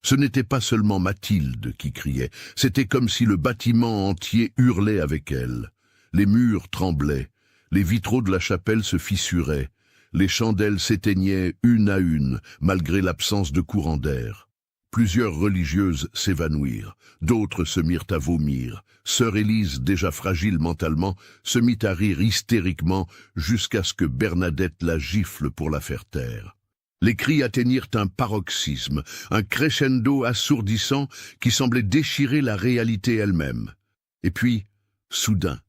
Ce n'était pas seulement Mathilde qui criait, c'était comme si le bâtiment entier hurlait avec elle. Les murs tremblaient, les vitraux de la chapelle se fissuraient, les chandelles s'éteignaient une à une, malgré l'absence de courant d'air. Plusieurs religieuses s'évanouirent, d'autres se mirent à vomir. Sœur Élise, déjà fragile mentalement, se mit à rire hystériquement jusqu'à ce que Bernadette la gifle pour la faire taire. Les cris atteignirent un paroxysme, un crescendo assourdissant qui semblait déchirer la réalité elle-même. Et puis, soudain,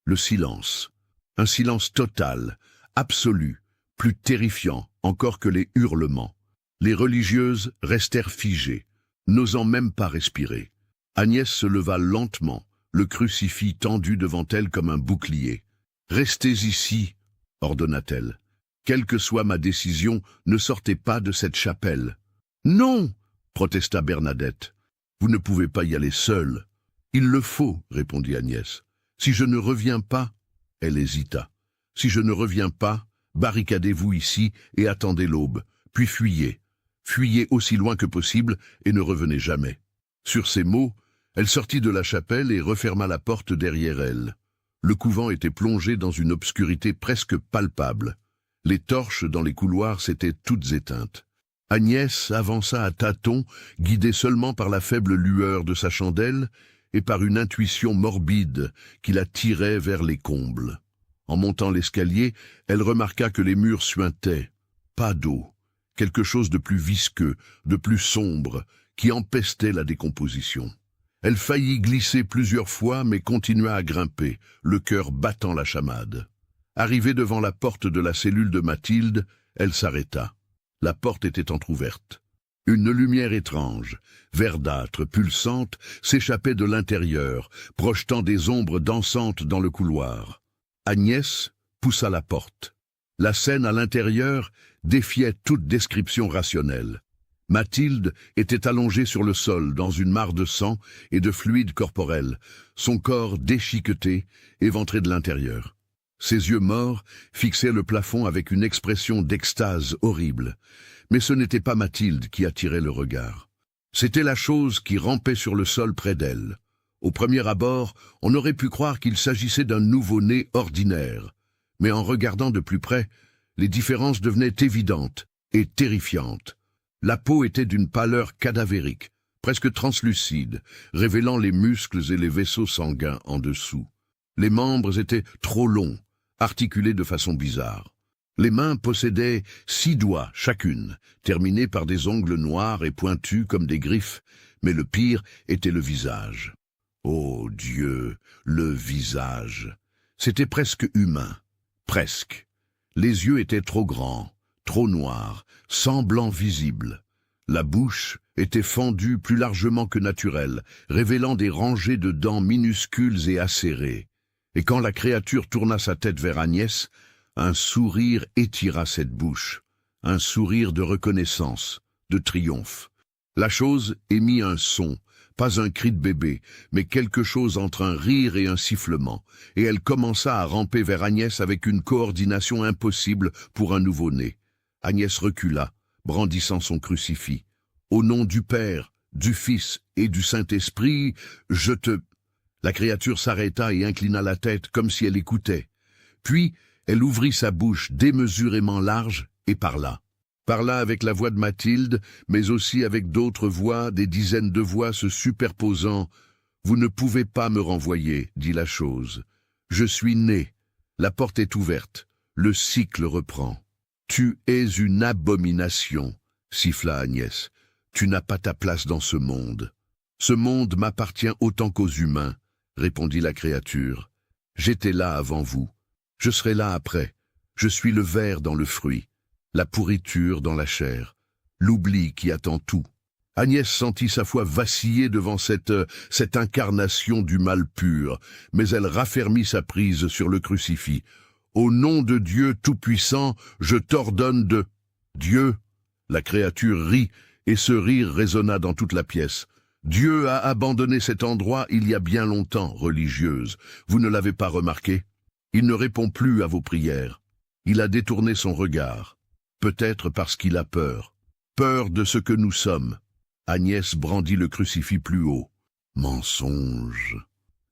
le silence. Un silence total, absolu, plus terrifiant encore que les hurlements. Les religieuses restèrent figées, n'osant même pas respirer. Agnès se leva lentement, le crucifix tendu devant elle comme un bouclier. « Restez ici », ordonna-t-elle. « Quelle que soit ma décision, ne sortez pas de cette chapelle. »« Non !» protesta Bernadette. « Vous ne pouvez pas y aller seule. »« Il le faut, » répondit Agnès. « Si je ne reviens pas... » Elle hésita. « Si je ne reviens pas, barricadez-vous ici et attendez l'aube, puis fuyez. Fuyez aussi loin que possible et ne revenez jamais. » Sur ces mots, elle sortit de la chapelle et referma la porte derrière elle. Le couvent était plongé dans une obscurité presque palpable. Les torches dans les couloirs s'étaient toutes éteintes. Agnès avança à tâtons, guidée seulement par la faible lueur de sa chandelle et par une intuition morbide qui la tirait vers les combles. En montant l'escalier, elle remarqua que les murs suintaient. Pas d'eau. Quelque chose de plus visqueux, de plus sombre, qui empestait la décomposition. Elle faillit glisser plusieurs fois, mais continua à grimper, le cœur battant la chamade. Arrivée devant la porte de la cellule de Mathilde, elle s'arrêta. La porte était entr'ouverte. Une lumière étrange, verdâtre, pulsante, s'échappait de l'intérieur, projetant des ombres dansantes dans le couloir. Agnès poussa la porte. La scène à l'intérieur défiait toute description rationnelle. Mathilde était allongée sur le sol dans une mare de sang et de fluide corporel, son corps déchiqueté, éventré de l'intérieur. Ses yeux morts fixaient le plafond avec une expression d'extase horrible. Mais ce n'était pas Mathilde qui attirait le regard. C'était la chose qui rampait sur le sol près d'elle. Au premier abord, on aurait pu croire qu'il s'agissait d'un nouveau-né ordinaire. Mais en regardant de plus près, les différences devenaient évidentes et terrifiantes. La peau était d'une pâleur cadavérique, presque translucide, révélant les muscles et les vaisseaux sanguins en dessous. Les membres étaient trop longs, articulés de façon bizarre. Les mains possédaient 6 doigts chacune, terminés par des ongles noirs et pointus comme des griffes, mais le pire était le visage. Oh Dieu, le visage! C'était presque humain, presque. Les yeux étaient trop grands, trop noirs, sans blanc visible. La bouche était fendue plus largement que naturelle, révélant des rangées de dents minuscules et acérées. Et quand la créature tourna sa tête vers Agnès, un sourire étira cette bouche, un sourire de reconnaissance, de triomphe. La chose émit un son, pas un cri de bébé, mais quelque chose entre un rire et un sifflement, et elle commença à ramper vers Agnès avec une coordination impossible pour un nouveau-né. Agnès recula, brandissant son crucifix. « Au nom du Père, du Fils et du Saint-Esprit, je te... » La créature s'arrêta et inclina la tête comme si elle écoutait. Puis, elle ouvrit sa bouche démesurément large et parla. Parla avec la voix de Mathilde, mais aussi avec d'autres voix, des dizaines de voix se superposant. « Vous ne pouvez pas me renvoyer, dit la chose. Je suis né. La porte est ouverte. Le cycle reprend. Tu es une abomination, siffla Agnès. Tu n'as pas ta place dans ce monde. Ce monde m'appartient autant qu'aux humains, répondit la créature. J'étais là avant vous. Je serai là après. Je suis le ver dans le fruit, la pourriture dans la chair, l'oubli qui attend tout. Agnès sentit sa foi vaciller devant cette incarnation du mal pur, mais elle raffermit sa prise sur le crucifix. Au nom de Dieu Tout-Puissant, je t'ordonne de... Dieu, la créature rit, et ce rire résonna dans toute la pièce. Dieu a abandonné cet endroit il y a bien longtemps, religieuse. Vous ne l'avez pas remarqué? Il ne répond plus à vos prières. Il a détourné son regard. Peut-être parce qu'il a peur. Peur de ce que nous sommes. Agnès brandit le crucifix plus haut. Mensonge.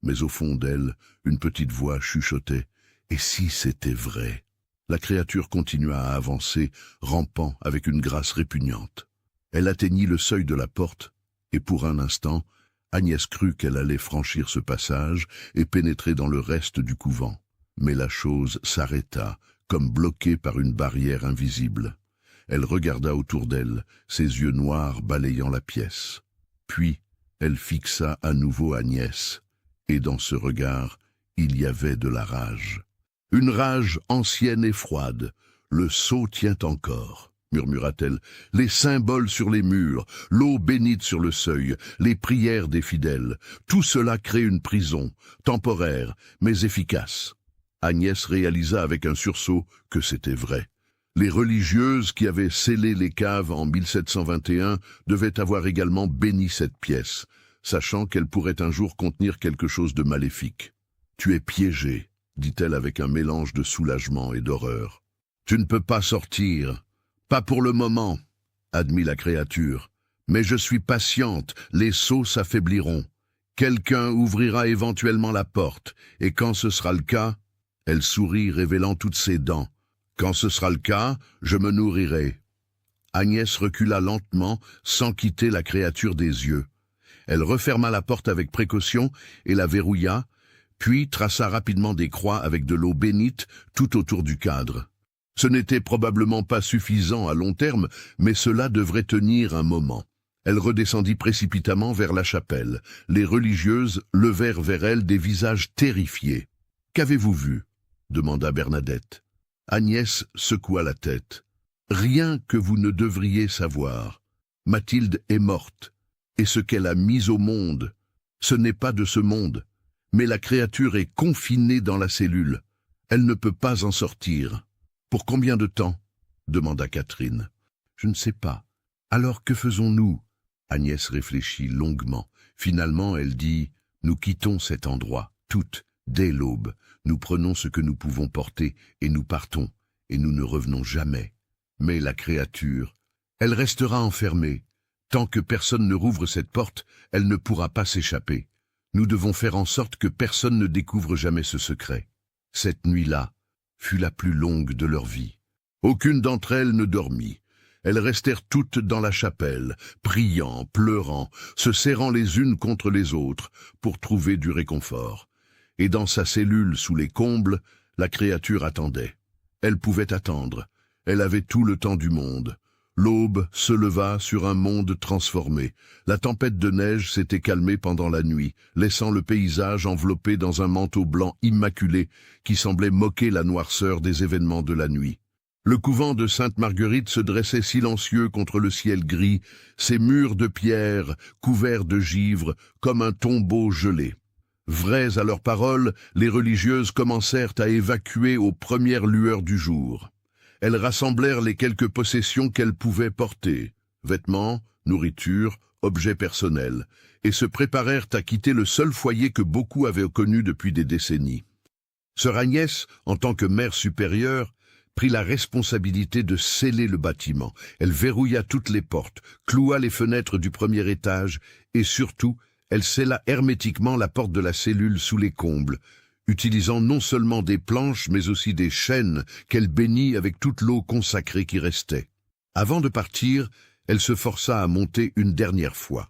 Mais au fond d'elle, une petite voix chuchotait. Et si c'était vrai? La créature continua à avancer, rampant avec une grâce répugnante. Elle atteignit le seuil de la porte, et pour un instant, Agnès crut qu'elle allait franchir ce passage et pénétrer dans le reste du couvent. Mais la chose s'arrêta, comme bloquée par une barrière invisible. Elle regarda autour d'elle, ses yeux noirs balayant la pièce. Puis, elle fixa à nouveau Agnès, et dans ce regard, il y avait de la rage. Une rage ancienne et froide. Le sceau tient encore, murmura-t-elle. Les symboles sur les murs, l'eau bénite sur le seuil, les prières des fidèles. Tout cela crée une prison, temporaire, mais efficace. Agnès réalisa avec un sursaut que c'était vrai. Les religieuses qui avaient scellé les caves en 1721 devaient avoir également béni cette pièce, sachant qu'elle pourrait un jour contenir quelque chose de maléfique. « Tu es piégé », dit-elle avec un mélange de soulagement et d'horreur. « Tu ne peux pas sortir. Pas pour le moment, » admit la créature. « Mais je suis patiente, les sceaux s'affaibliront. Quelqu'un ouvrira éventuellement la porte, et quand ce sera le cas, elle sourit révélant toutes ses dents. Quand ce sera le cas, je me nourrirai. » Agnès recula lentement, sans quitter la créature des yeux. Elle referma la porte avec précaution et la verrouilla, puis traça rapidement des croix avec de l'eau bénite tout autour du cadre. Ce n'était probablement pas suffisant à long terme, mais cela devrait tenir un moment. Elle redescendit précipitamment vers la chapelle. Les religieuses levèrent vers elle des visages terrifiés. « Qu'avez-vous vu » demanda Bernadette. Agnès secoua la tête. « Rien que vous ne devriez savoir. Mathilde est morte, et ce qu'elle a mis au monde, ce n'est pas de ce monde, mais la créature est confinée dans la cellule. Elle ne peut pas en sortir. Pour combien de temps? Demanda Catherine. Je ne sais pas. Alors que faisons-nous? Agnès réfléchit longuement. Finalement, elle dit, nous quittons cet endroit, toutes, dès l'aube. Nous prenons ce que nous pouvons porter, et nous partons, et nous ne revenons jamais. Mais la créature, elle restera enfermée. Tant que personne ne rouvre cette porte, elle ne pourra pas s'échapper. Nous devons faire en sorte que personne ne découvre jamais ce secret. Cette nuit-là fut la plus longue de leur vie. Aucune d'entre elles ne dormit. Elles restèrent toutes dans la chapelle, priant, pleurant, se serrant les unes contre les autres pour trouver du réconfort. Et dans sa cellule sous les combles, la créature attendait. Elle pouvait attendre. Elle avait tout le temps du monde. L'aube se leva sur un monde transformé. La tempête de neige s'était calmée pendant la nuit, laissant le paysage enveloppé dans un manteau blanc immaculé qui semblait moquer la noirceur des événements de la nuit. Le couvent de Sainte-Marguerite se dressait silencieux contre le ciel gris, ses murs de pierre couverts de givre comme un tombeau gelé. Vraies à leurs paroles, les religieuses commencèrent à évacuer aux premières lueurs du jour. Elles rassemblèrent les quelques possessions qu'elles pouvaient porter, vêtements, nourriture, objets personnels, et se préparèrent à quitter le seul foyer que beaucoup avaient connu depuis des décennies. Sœur Agnès, en tant que mère supérieure, prit la responsabilité de sceller le bâtiment. Elle verrouilla toutes les portes, cloua les fenêtres du premier étage, et surtout, elle scella hermétiquement la porte de la cellule sous les combles, utilisant non seulement des planches, mais aussi des chaînes qu'elle bénit avec toute l'eau consacrée qui restait. Avant de partir, elle se força à monter une dernière fois.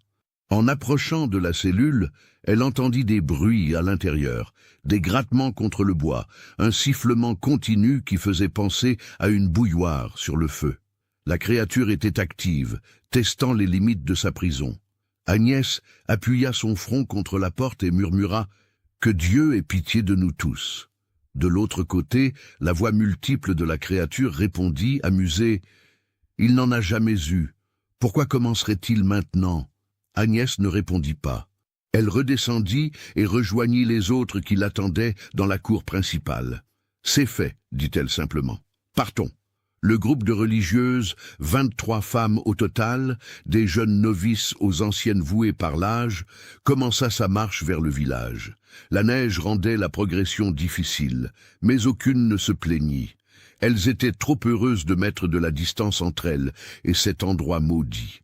En approchant de la cellule, elle entendit des bruits à l'intérieur, des grattements contre le bois, un sifflement continu qui faisait penser à une bouilloire sur le feu. La créature était active, testant les limites de sa prison. Agnès appuya son front contre la porte et murmura « Que Dieu ait pitié de nous tous ». De l'autre côté, la voix multiple de la créature répondit, amusée « Il n'en a jamais eu. Pourquoi commencerait-il maintenant ?» Agnès ne répondit pas. Elle redescendit et rejoignit les autres qui l'attendaient dans la cour principale. « C'est fait », dit-elle simplement. « Partons ». Le groupe de religieuses, 23 femmes au total, des jeunes novices aux anciennes vouées par l'âge, commença sa marche vers le village. La neige rendait la progression difficile, mais aucune ne se plaignit. Elles étaient trop heureuses de mettre de la distance entre elles et cet endroit maudit.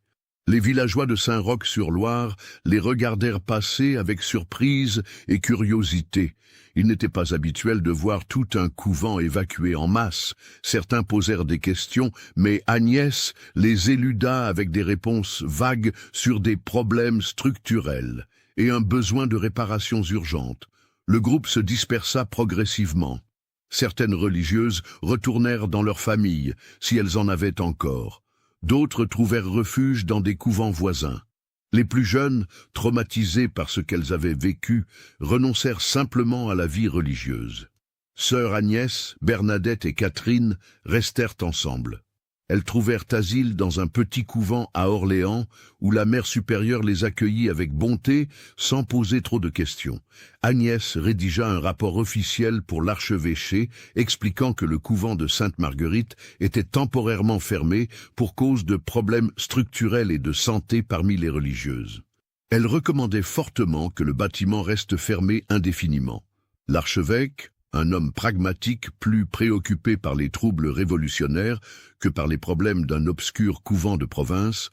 Les villageois de Saint-Roch-sur-Loire les regardèrent passer avec surprise et curiosité. Il n'était pas habituel de voir tout un couvent évacué en masse. Certains posèrent des questions, mais Agnès les éluda avec des réponses vagues sur des problèmes structurels et un besoin de réparations urgentes. Le groupe se dispersa progressivement. Certaines religieuses retournèrent dans leurs familles, si elles en avaient encore. D'autres trouvèrent refuge dans des couvents voisins. Les plus jeunes, traumatisées par ce qu'elles avaient vécu, renoncèrent simplement à la vie religieuse. Sœurs Agnès, Bernadette et Catherine restèrent ensemble. Elles trouvèrent asile dans un petit couvent à Orléans, où la mère supérieure les accueillit avec bonté, sans poser trop de questions. Agnès rédigea un rapport officiel pour l'archevêché, expliquant que le couvent de Sainte-Marguerite était temporairement fermé pour cause de problèmes structurels et de santé parmi les religieuses. Elle recommandait fortement que le bâtiment reste fermé indéfiniment. L'archevêque, un homme pragmatique plus préoccupé par les troubles révolutionnaires que par les problèmes d'un obscur couvent de province,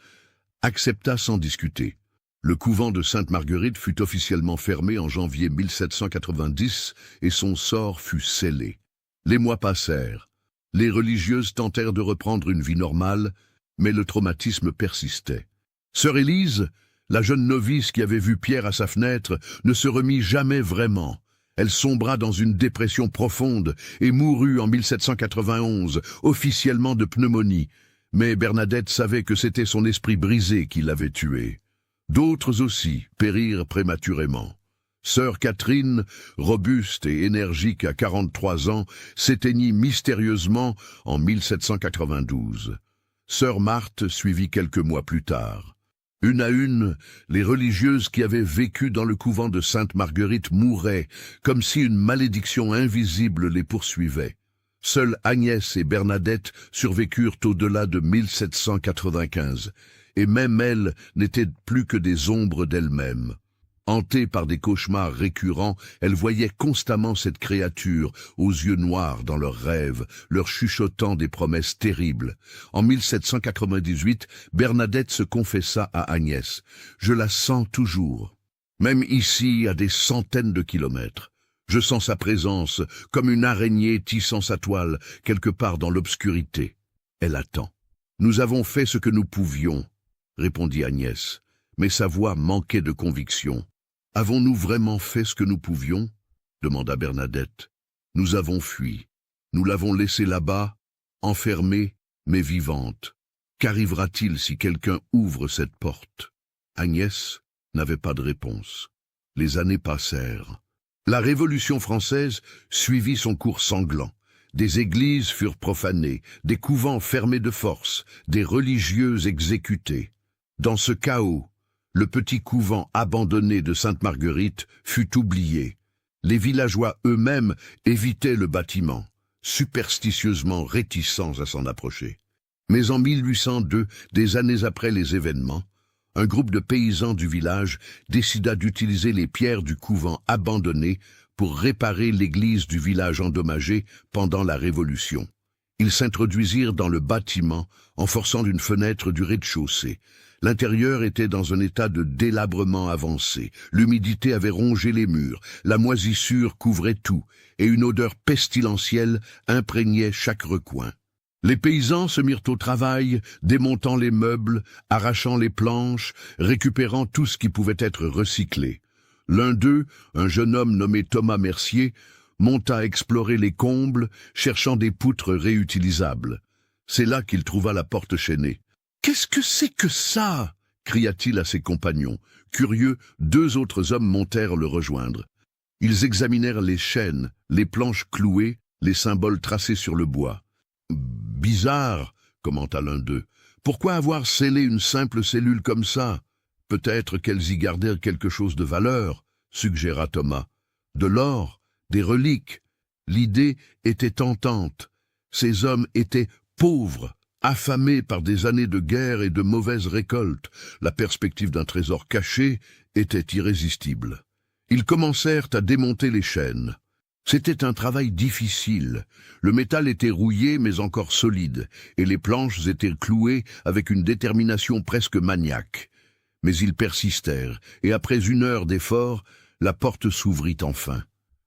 accepta sans discuter. Le couvent de Sainte-Marguerite fut officiellement fermé en janvier 1790 et son sort fut scellé. Les mois passèrent. Les religieuses tentèrent de reprendre une vie normale, mais le traumatisme persistait. Sœur Élise, la jeune novice qui avait vu Pierre à sa fenêtre, ne se remit jamais vraiment. Elle sombra dans une dépression profonde et mourut en 1791, officiellement de pneumonie. Mais Bernadette savait que c'était son esprit brisé qui l'avait tuée. D'autres aussi périrent prématurément. Sœur Catherine, robuste et énergique à 43 ans, s'éteignit mystérieusement en 1792. Sœur Marthe suivit quelques mois plus tard. Une à une, les religieuses qui avaient vécu dans le couvent de Sainte-Marguerite mouraient, comme si une malédiction invisible les poursuivait. Seules Agnès et Bernadette survécurent au-delà de 1795, et même elles n'étaient plus que des ombres d'elles-mêmes. Hantées par des cauchemars récurrents, elles voyaient constamment cette créature, aux yeux noirs dans leurs rêves, leur chuchotant des promesses terribles. En 1798, Bernadette se confessa à Agnès. « Je la sens toujours, même ici à des centaines de kilomètres. Je sens sa présence, comme une araignée tissant sa toile, quelque part dans l'obscurité. Elle attend. »« Nous avons fait ce que nous pouvions, » répondit Agnès, mais sa voix manquait de conviction. « Avons-nous vraiment fait ce que nous pouvions » demanda Bernadette. « Nous avons fui. Nous l'avons laissée là-bas, enfermée, mais vivante. Qu'arrivera-t-il si quelqu'un ouvre cette porte ?» Agnès n'avait pas de réponse. Les années passèrent. La Révolution française suivit son cours sanglant. Des églises furent profanées, des couvents fermés de force, des religieux exécutés. Dans ce chaos, le petit couvent abandonné de Sainte-Marguerite fut oublié. Les villageois eux-mêmes évitaient le bâtiment, superstitieusement réticents à s'en approcher. Mais en 1802, des années après les événements, un groupe de paysans du village décida d'utiliser les pierres du couvent abandonné pour réparer l'église du village endommagée pendant la Révolution. Ils s'introduisirent dans le bâtiment en forçant une fenêtre du rez-de-chaussée. L'intérieur était dans un état de délabrement avancé. L'humidité avait rongé les murs, la moisissure couvrait tout, et une odeur pestilentielle imprégnait chaque recoin. Les paysans se mirent au travail, démontant les meubles, arrachant les planches, récupérant tout ce qui pouvait être recyclé. L'un d'eux, un jeune homme nommé Thomas Mercier, monta explorer les combles, cherchant des poutres réutilisables. C'est là qu'il trouva la porte chaînée. « Qu'est-ce que c'est que ça ?» cria-t-il à ses compagnons. Curieux, deux autres hommes montèrent le rejoindre. Ils examinèrent les chaînes, les planches clouées, les symboles tracés sur le bois. « Bizarre, » commenta l'un d'eux. « Pourquoi avoir scellé une simple cellule comme ça ? Peut-être qu'elles y gardèrent quelque chose de valeur, » suggéra Thomas. « De l'or, des reliques. » L'idée était tentante. Ces hommes étaient pauvres, affamés par des années de guerre et de mauvaises récoltes. La perspective d'un trésor caché était irrésistible. Ils commencèrent à démonter les chaînes. C'était un travail difficile. Le métal était rouillé mais encore solide, et les planches étaient clouées avec une détermination presque maniaque. Mais ils persistèrent, et après 1 heure d'effort, la porte s'ouvrit enfin.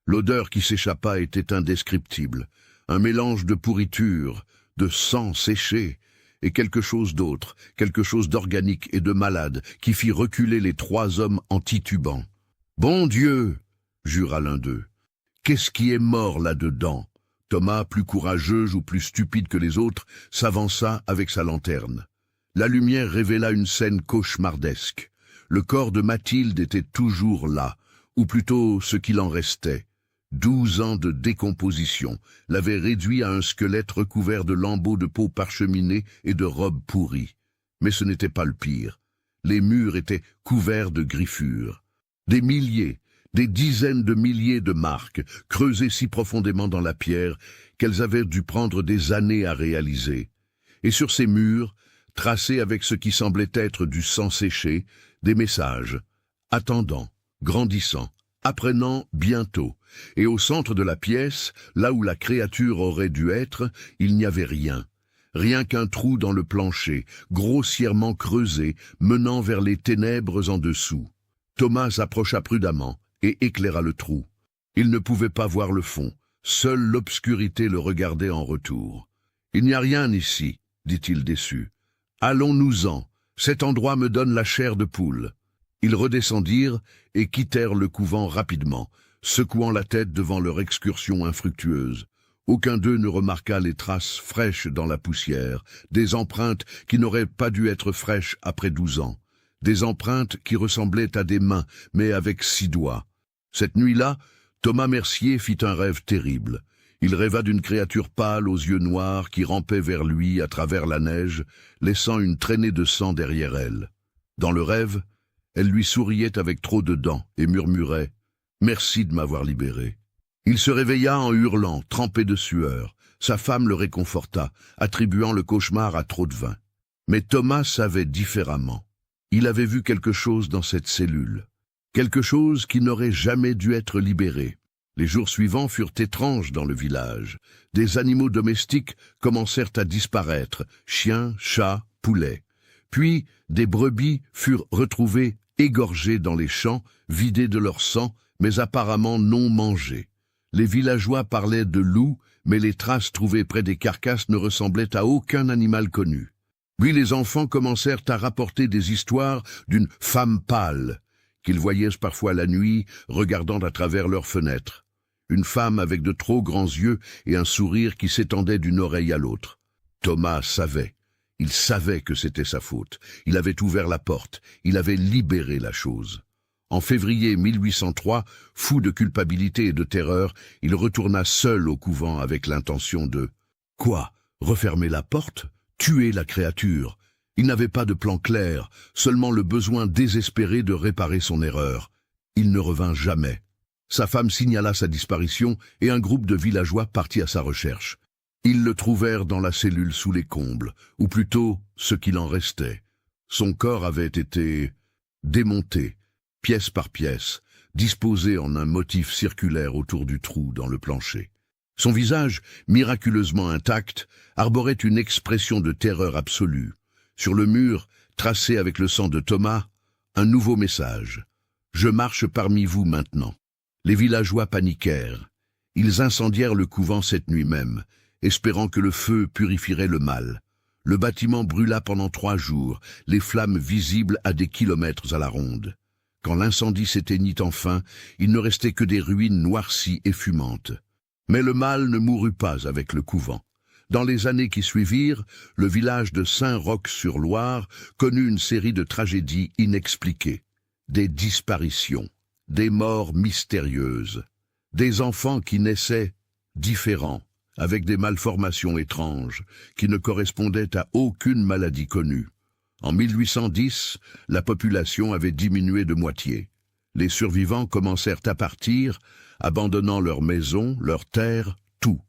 L'odeur qui s'échappa était indescriptible. Un mélange de pourriture, de sang séché, et quelque chose d'autre, quelque chose d'organique et de malade, qui fit reculer les 3 hommes en titubant. « Bon Dieu !» jura l'un d'eux. « Qu'est-ce qui est mort là-dedans ?» Thomas, plus courageux ou plus stupide que les autres, s'avança avec sa lanterne. La lumière révéla une scène cauchemardesque. Le corps de Mathilde était toujours là, ou plutôt ce qu'il en restait. 12 ans de décomposition l'avaient réduit à un squelette recouvert de lambeaux de peau parcheminée et de robes pourries. Mais ce n'était pas le pire. Les murs étaient couverts de griffures. Des milliers, des dizaines de milliers de marques, creusées si profondément dans la pierre qu'elles avaient dû prendre des années à réaliser. Et sur ces murs, tracés avec ce qui semblait être du sang séché, des messages, attendant, grandissant, apprenant bientôt. Et au centre de la pièce, là où la créature aurait dû être, il n'y avait rien. Rien qu'un trou dans le plancher, grossièrement creusé, menant vers les ténèbres en dessous. Thomas s'approcha prudemment et éclaira le trou. Il ne pouvait pas voir le fond. Seule l'obscurité le regardait en retour. « Il n'y a rien ici, » dit-il déçu. « Allons-nous-en. Cet endroit me donne la chair de poule. » Ils redescendirent et quittèrent le couvent rapidement, secouant la tête devant leur excursion infructueuse. Aucun d'eux ne remarqua les traces fraîches dans la poussière, des empreintes qui n'auraient pas dû être fraîches après 12 ans, des empreintes qui ressemblaient à des mains, mais avec 6 doigts. Cette nuit-là, Thomas Mercier fit un rêve terrible. Il rêva d'une créature pâle aux yeux noirs qui rampait vers lui à travers la neige, laissant une traînée de sang derrière elle. Dans le rêve, elle lui souriait avec trop de dents et murmurait « Merci de m'avoir libéré ». Il se réveilla en hurlant, trempé de sueur. Sa femme le réconforta, attribuant le cauchemar à trop de vin. Mais Thomas savait différemment. Il avait vu quelque chose dans cette cellule. Quelque chose qui n'aurait jamais dû être libéré. Les jours suivants furent étranges dans le village. Des animaux domestiques commencèrent à disparaître, chiens, chats, poulets. Puis, des brebis furent retrouvées égorgées dans les champs, vidées de leur sang, mais apparemment non mangées. Les villageois parlaient de loups, mais les traces trouvées près des carcasses ne ressemblaient à aucun animal connu. Puis les enfants commencèrent à rapporter des histoires d'une femme pâle, qu'ils voyaient parfois la nuit, regardant à travers leurs fenêtres. Une femme avec de trop grands yeux et un sourire qui s'étendait d'une oreille à l'autre. Thomas savait. Il savait que c'était sa faute. Il avait ouvert la porte. Il avait libéré la chose. En février 1803, fou de culpabilité et de terreur, il retourna seul au couvent avec l'intention de... Quoi? Refermer la porte? Tuer la créature? Il n'avait pas de plan clair, seulement le besoin désespéré de réparer son erreur. Il ne revint jamais. Sa femme signala sa disparition et un groupe de villageois partit à sa recherche. Ils le trouvèrent dans la cellule sous les combles, ou plutôt ce qu'il en restait. Son corps avait été démonté, pièce par pièce, disposé en un motif circulaire autour du trou dans le plancher. Son visage, miraculeusement intact, arborait une expression de terreur absolue. Sur le mur, tracé avec le sang de Thomas, un nouveau message. « Je marche parmi vous maintenant ». Les villageois paniquèrent. Ils incendièrent le couvent cette nuit même, espérant que le feu purifierait le mal. Le bâtiment brûla pendant 3 jours, les flammes visibles à des kilomètres à la ronde. Quand l'incendie s'éteignit enfin, il ne restait que des ruines noircies et fumantes. Mais le mal ne mourut pas avec le couvent. Dans les années qui suivirent, le village de Saint-Roch-sur-Loire connut une série de tragédies inexpliquées. Des disparitions, des morts mystérieuses, des enfants qui naissaient différents, avec des malformations étranges, qui ne correspondaient à aucune maladie connue. En 1810, la population avait diminué de moitié. Les survivants commencèrent à partir, abandonnant leurs maisons, leurs terres, tout.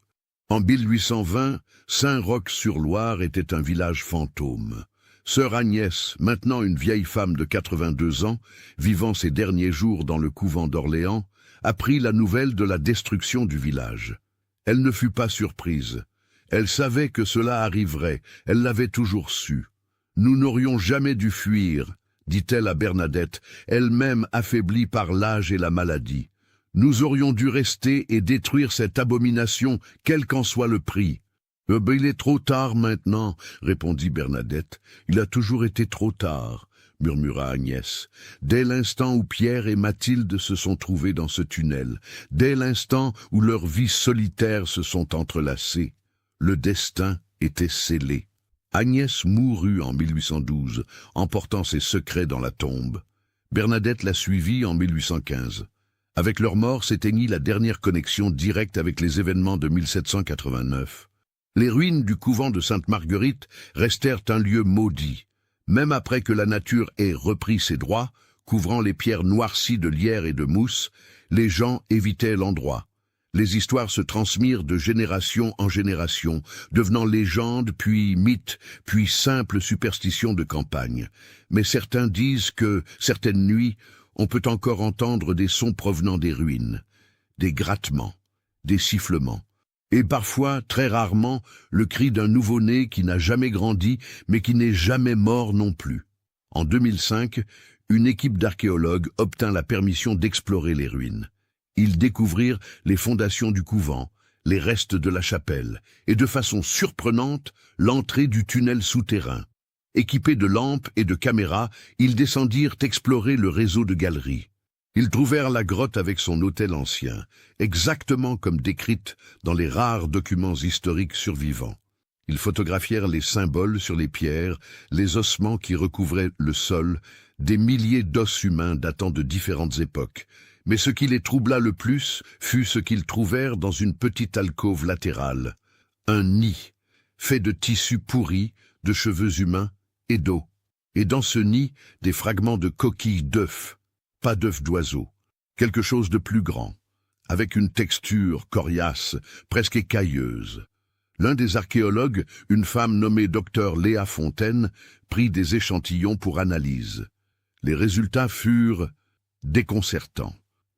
En 1820, Saint-Roch-sur-Loire était un village fantôme. Sœur Agnès, maintenant une vieille femme de 82 ans, vivant ses derniers jours dans le couvent d'Orléans, apprit la nouvelle de la destruction du village. Elle ne fut pas surprise. Elle savait que cela arriverait, elle l'avait toujours su. « Nous n'aurions jamais dû fuir », dit-elle à Bernadette, elle-même affaiblie par l'âge et la maladie. « Nous aurions dû rester et détruire cette abomination, quel qu'en soit le prix. » « Il est trop tard maintenant, » répondit Bernadette. « Il a toujours été trop tard, » murmura Agnès. « Dès l'instant où Pierre et Mathilde se sont trouvés dans ce tunnel, dès l'instant où leurs vies solitaires se sont entrelacées, le destin était scellé. » Agnès mourut en 1812, emportant ses secrets dans la tombe. Bernadette la suivit en 1815. Avec leur mort s'éteignit la dernière connexion directe avec les événements de 1789. Les ruines du couvent de Sainte-Marguerite restèrent un lieu maudit. Même après que la nature ait repris ses droits, couvrant les pierres noircies de lierre et de mousse, les gens évitaient l'endroit. Les histoires se transmirent de génération en génération, devenant légendes, puis mythes, puis simples superstitions de campagne. Mais certains disent que, certaines nuits, on peut encore entendre des sons provenant des ruines, des grattements, des sifflements. Et parfois, très rarement, le cri d'un nouveau-né qui n'a jamais grandi, mais qui n'est jamais mort non plus. En 2005, une équipe d'archéologues obtint la permission d'explorer les ruines. Ils découvrirent les fondations du couvent, les restes de la chapelle, et de façon surprenante, l'entrée du tunnel souterrain. Équipés de lampes et de caméras, ils descendirent explorer le réseau de galeries. Ils trouvèrent la grotte avec son autel ancien, exactement comme décrite dans les rares documents historiques survivants. Ils photographièrent les symboles sur les pierres, les ossements qui recouvraient le sol, des milliers d'os humains datant de différentes époques, Mais ce qui les troubla le plus fut ce qu'ils trouvèrent dans une petite alcôve latérale. Un nid, fait de tissus pourris, de cheveux humains et d'eau. Et dans ce nid, des fragments de coquilles d'œufs, pas d'œufs d'oiseaux, quelque chose de plus grand, avec une texture coriace, presque écailleuse. L'un des archéologues, une femme nommée Dr Léa Fontaine, prit des échantillons pour analyse. Les résultats furent déconcertants.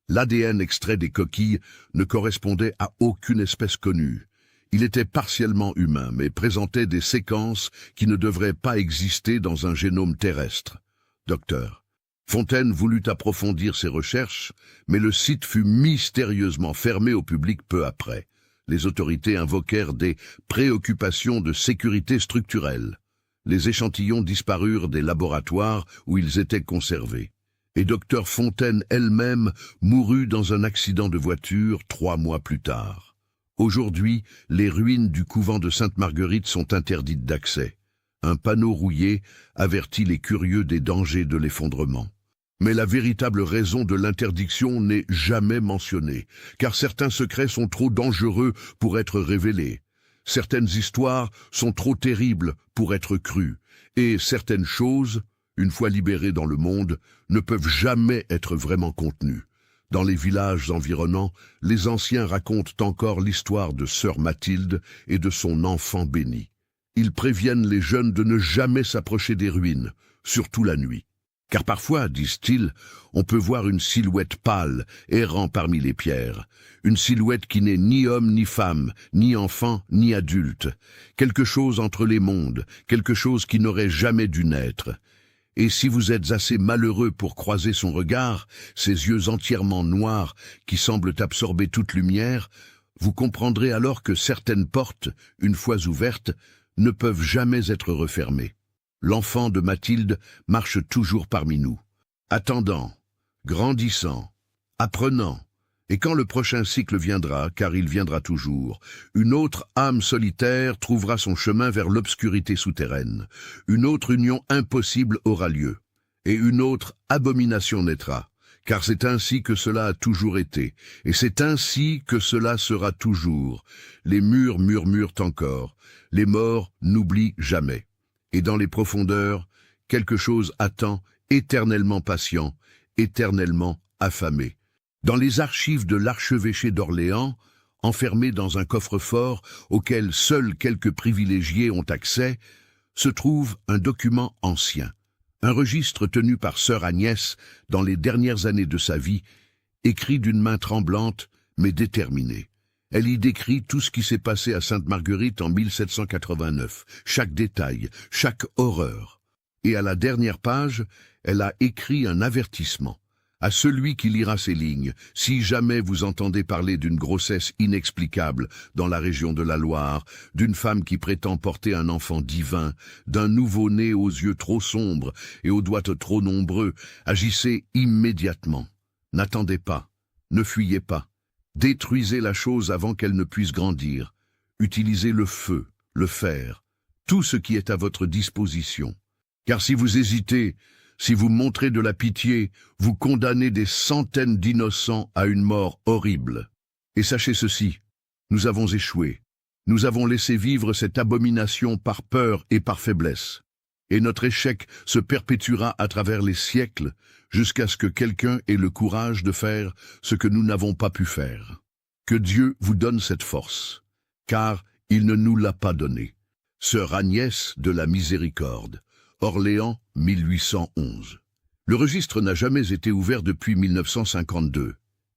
L'ADN extrait des coquilles ne correspondait à aucune espèce connue. Il était partiellement humain, mais présentait des séquences qui ne devraient pas exister dans un génome terrestre. Docteur Fontaine voulut approfondir ses recherches, mais le site fut mystérieusement fermé au public peu après. Les autorités invoquèrent des préoccupations de sécurité structurelle. Les échantillons disparurent des laboratoires où ils étaient conservés. Et Dr Fontaine elle-même mourut dans un accident de voiture 3 mois plus tard. Aujourd'hui, les ruines du couvent de Sainte-Marguerite sont interdites d'accès. Un panneau rouillé avertit les curieux des dangers de l'effondrement. Mais la véritable raison de l'interdiction n'est jamais mentionnée, car certains secrets sont trop dangereux pour être révélés. Certaines histoires sont trop terribles pour être crues, et certaines choses, une fois libérées dans le monde, ne peuvent jamais être vraiment contenues. Dans les villages environnants, les anciens racontent encore l'histoire de sœur Mathilde et de son enfant béni. Ils préviennent les jeunes de ne jamais s'approcher des ruines, surtout la nuit. Car parfois, disent-ils, on peut voir une silhouette pâle errant parmi les pierres, une silhouette qui n'est ni homme ni femme, ni enfant ni adulte, quelque chose entre les mondes, quelque chose qui n'aurait jamais dû naître. Et si vous êtes assez malheureux pour croiser son regard, ses yeux entièrement noirs qui semblent absorber toute lumière, vous comprendrez alors que certaines portes, une fois ouvertes, ne peuvent jamais être refermées. L'enfant de Mathilde marche toujours parmi nous, attendant, grandissant, apprenant, et quand le prochain cycle viendra, car il viendra toujours, une autre âme solitaire trouvera son chemin vers l'obscurité souterraine, une autre union impossible aura lieu, et une autre abomination naîtra, car c'est ainsi que cela a toujours été, et c'est ainsi que cela sera toujours. Les murs murmurent encore, les morts n'oublient jamais. Et dans les profondeurs, quelque chose attend, éternellement patient, éternellement affamé. Dans les archives de l'archevêché d'Orléans, enfermées dans un coffre-fort auquel seuls quelques privilégiés ont accès, se trouve un document ancien, un registre tenu par sœur Agnès dans les dernières années de sa vie, écrit d'une main tremblante mais déterminée. Elle y décrit tout ce qui s'est passé à Sainte-Marguerite en 1789, chaque détail, chaque horreur. Et à la dernière page, elle a écrit un avertissement. À celui qui lira ces lignes, si jamais vous entendez parler d'une grossesse inexplicable dans la région de la Loire, d'une femme qui prétend porter un enfant divin, d'un nouveau-né aux yeux trop sombres et aux doigts trop nombreux, agissez immédiatement. N'attendez pas, ne fuyez pas. Détruisez la chose avant qu'elle ne puisse grandir. Utilisez le feu, le fer, tout ce qui est à votre disposition. Car si vous hésitez, si vous montrez de la pitié, vous condamnez des centaines d'innocents à une mort horrible. Et sachez ceci, nous avons échoué. Nous avons laissé vivre cette abomination par peur et par faiblesse. Et notre échec se perpétuera à travers les siècles, jusqu'à ce que quelqu'un ait le courage de faire ce que nous n'avons pas pu faire. Que Dieu vous donne cette force, car il ne nous l'a pas donnée. Sœur Agnès de la Miséricorde, Orléans, 1811. Le registre n'a jamais été ouvert depuis 1952,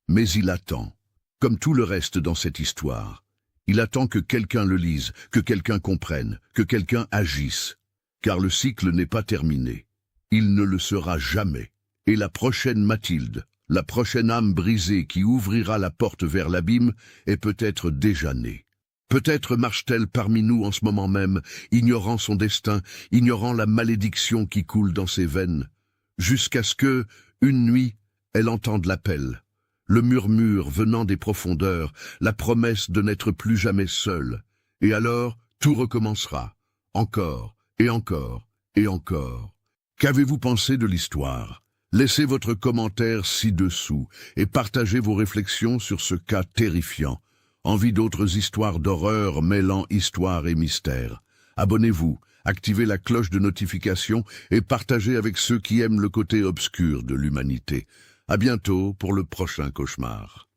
mais il attend, comme tout le reste dans cette histoire. Il attend que quelqu'un le lise, que quelqu'un comprenne, que quelqu'un agisse, car le cycle n'est pas terminé. Il ne le sera jamais. Et la prochaine Mathilde, la prochaine âme brisée qui ouvrira la porte vers l'abîme, est peut-être déjà née. Peut-être marche-t-elle parmi nous en ce moment même, ignorant son destin, ignorant la malédiction qui coule dans ses veines, jusqu'à ce que, une nuit, elle entende l'appel, le murmure venant des profondeurs, la promesse de n'être plus jamais seule. Et alors, tout recommencera, encore, et encore, et encore. Qu'avez-vous pensé de l'histoire ? Laissez votre commentaire ci-dessous et partagez vos réflexions sur ce cas terrifiant. Envie d'autres histoires d'horreur mêlant histoire et mystère? Abonnez-vous, activez la cloche de notification et partagez avec ceux qui aiment le côté obscur de l'humanité. À bientôt pour le prochain cauchemar.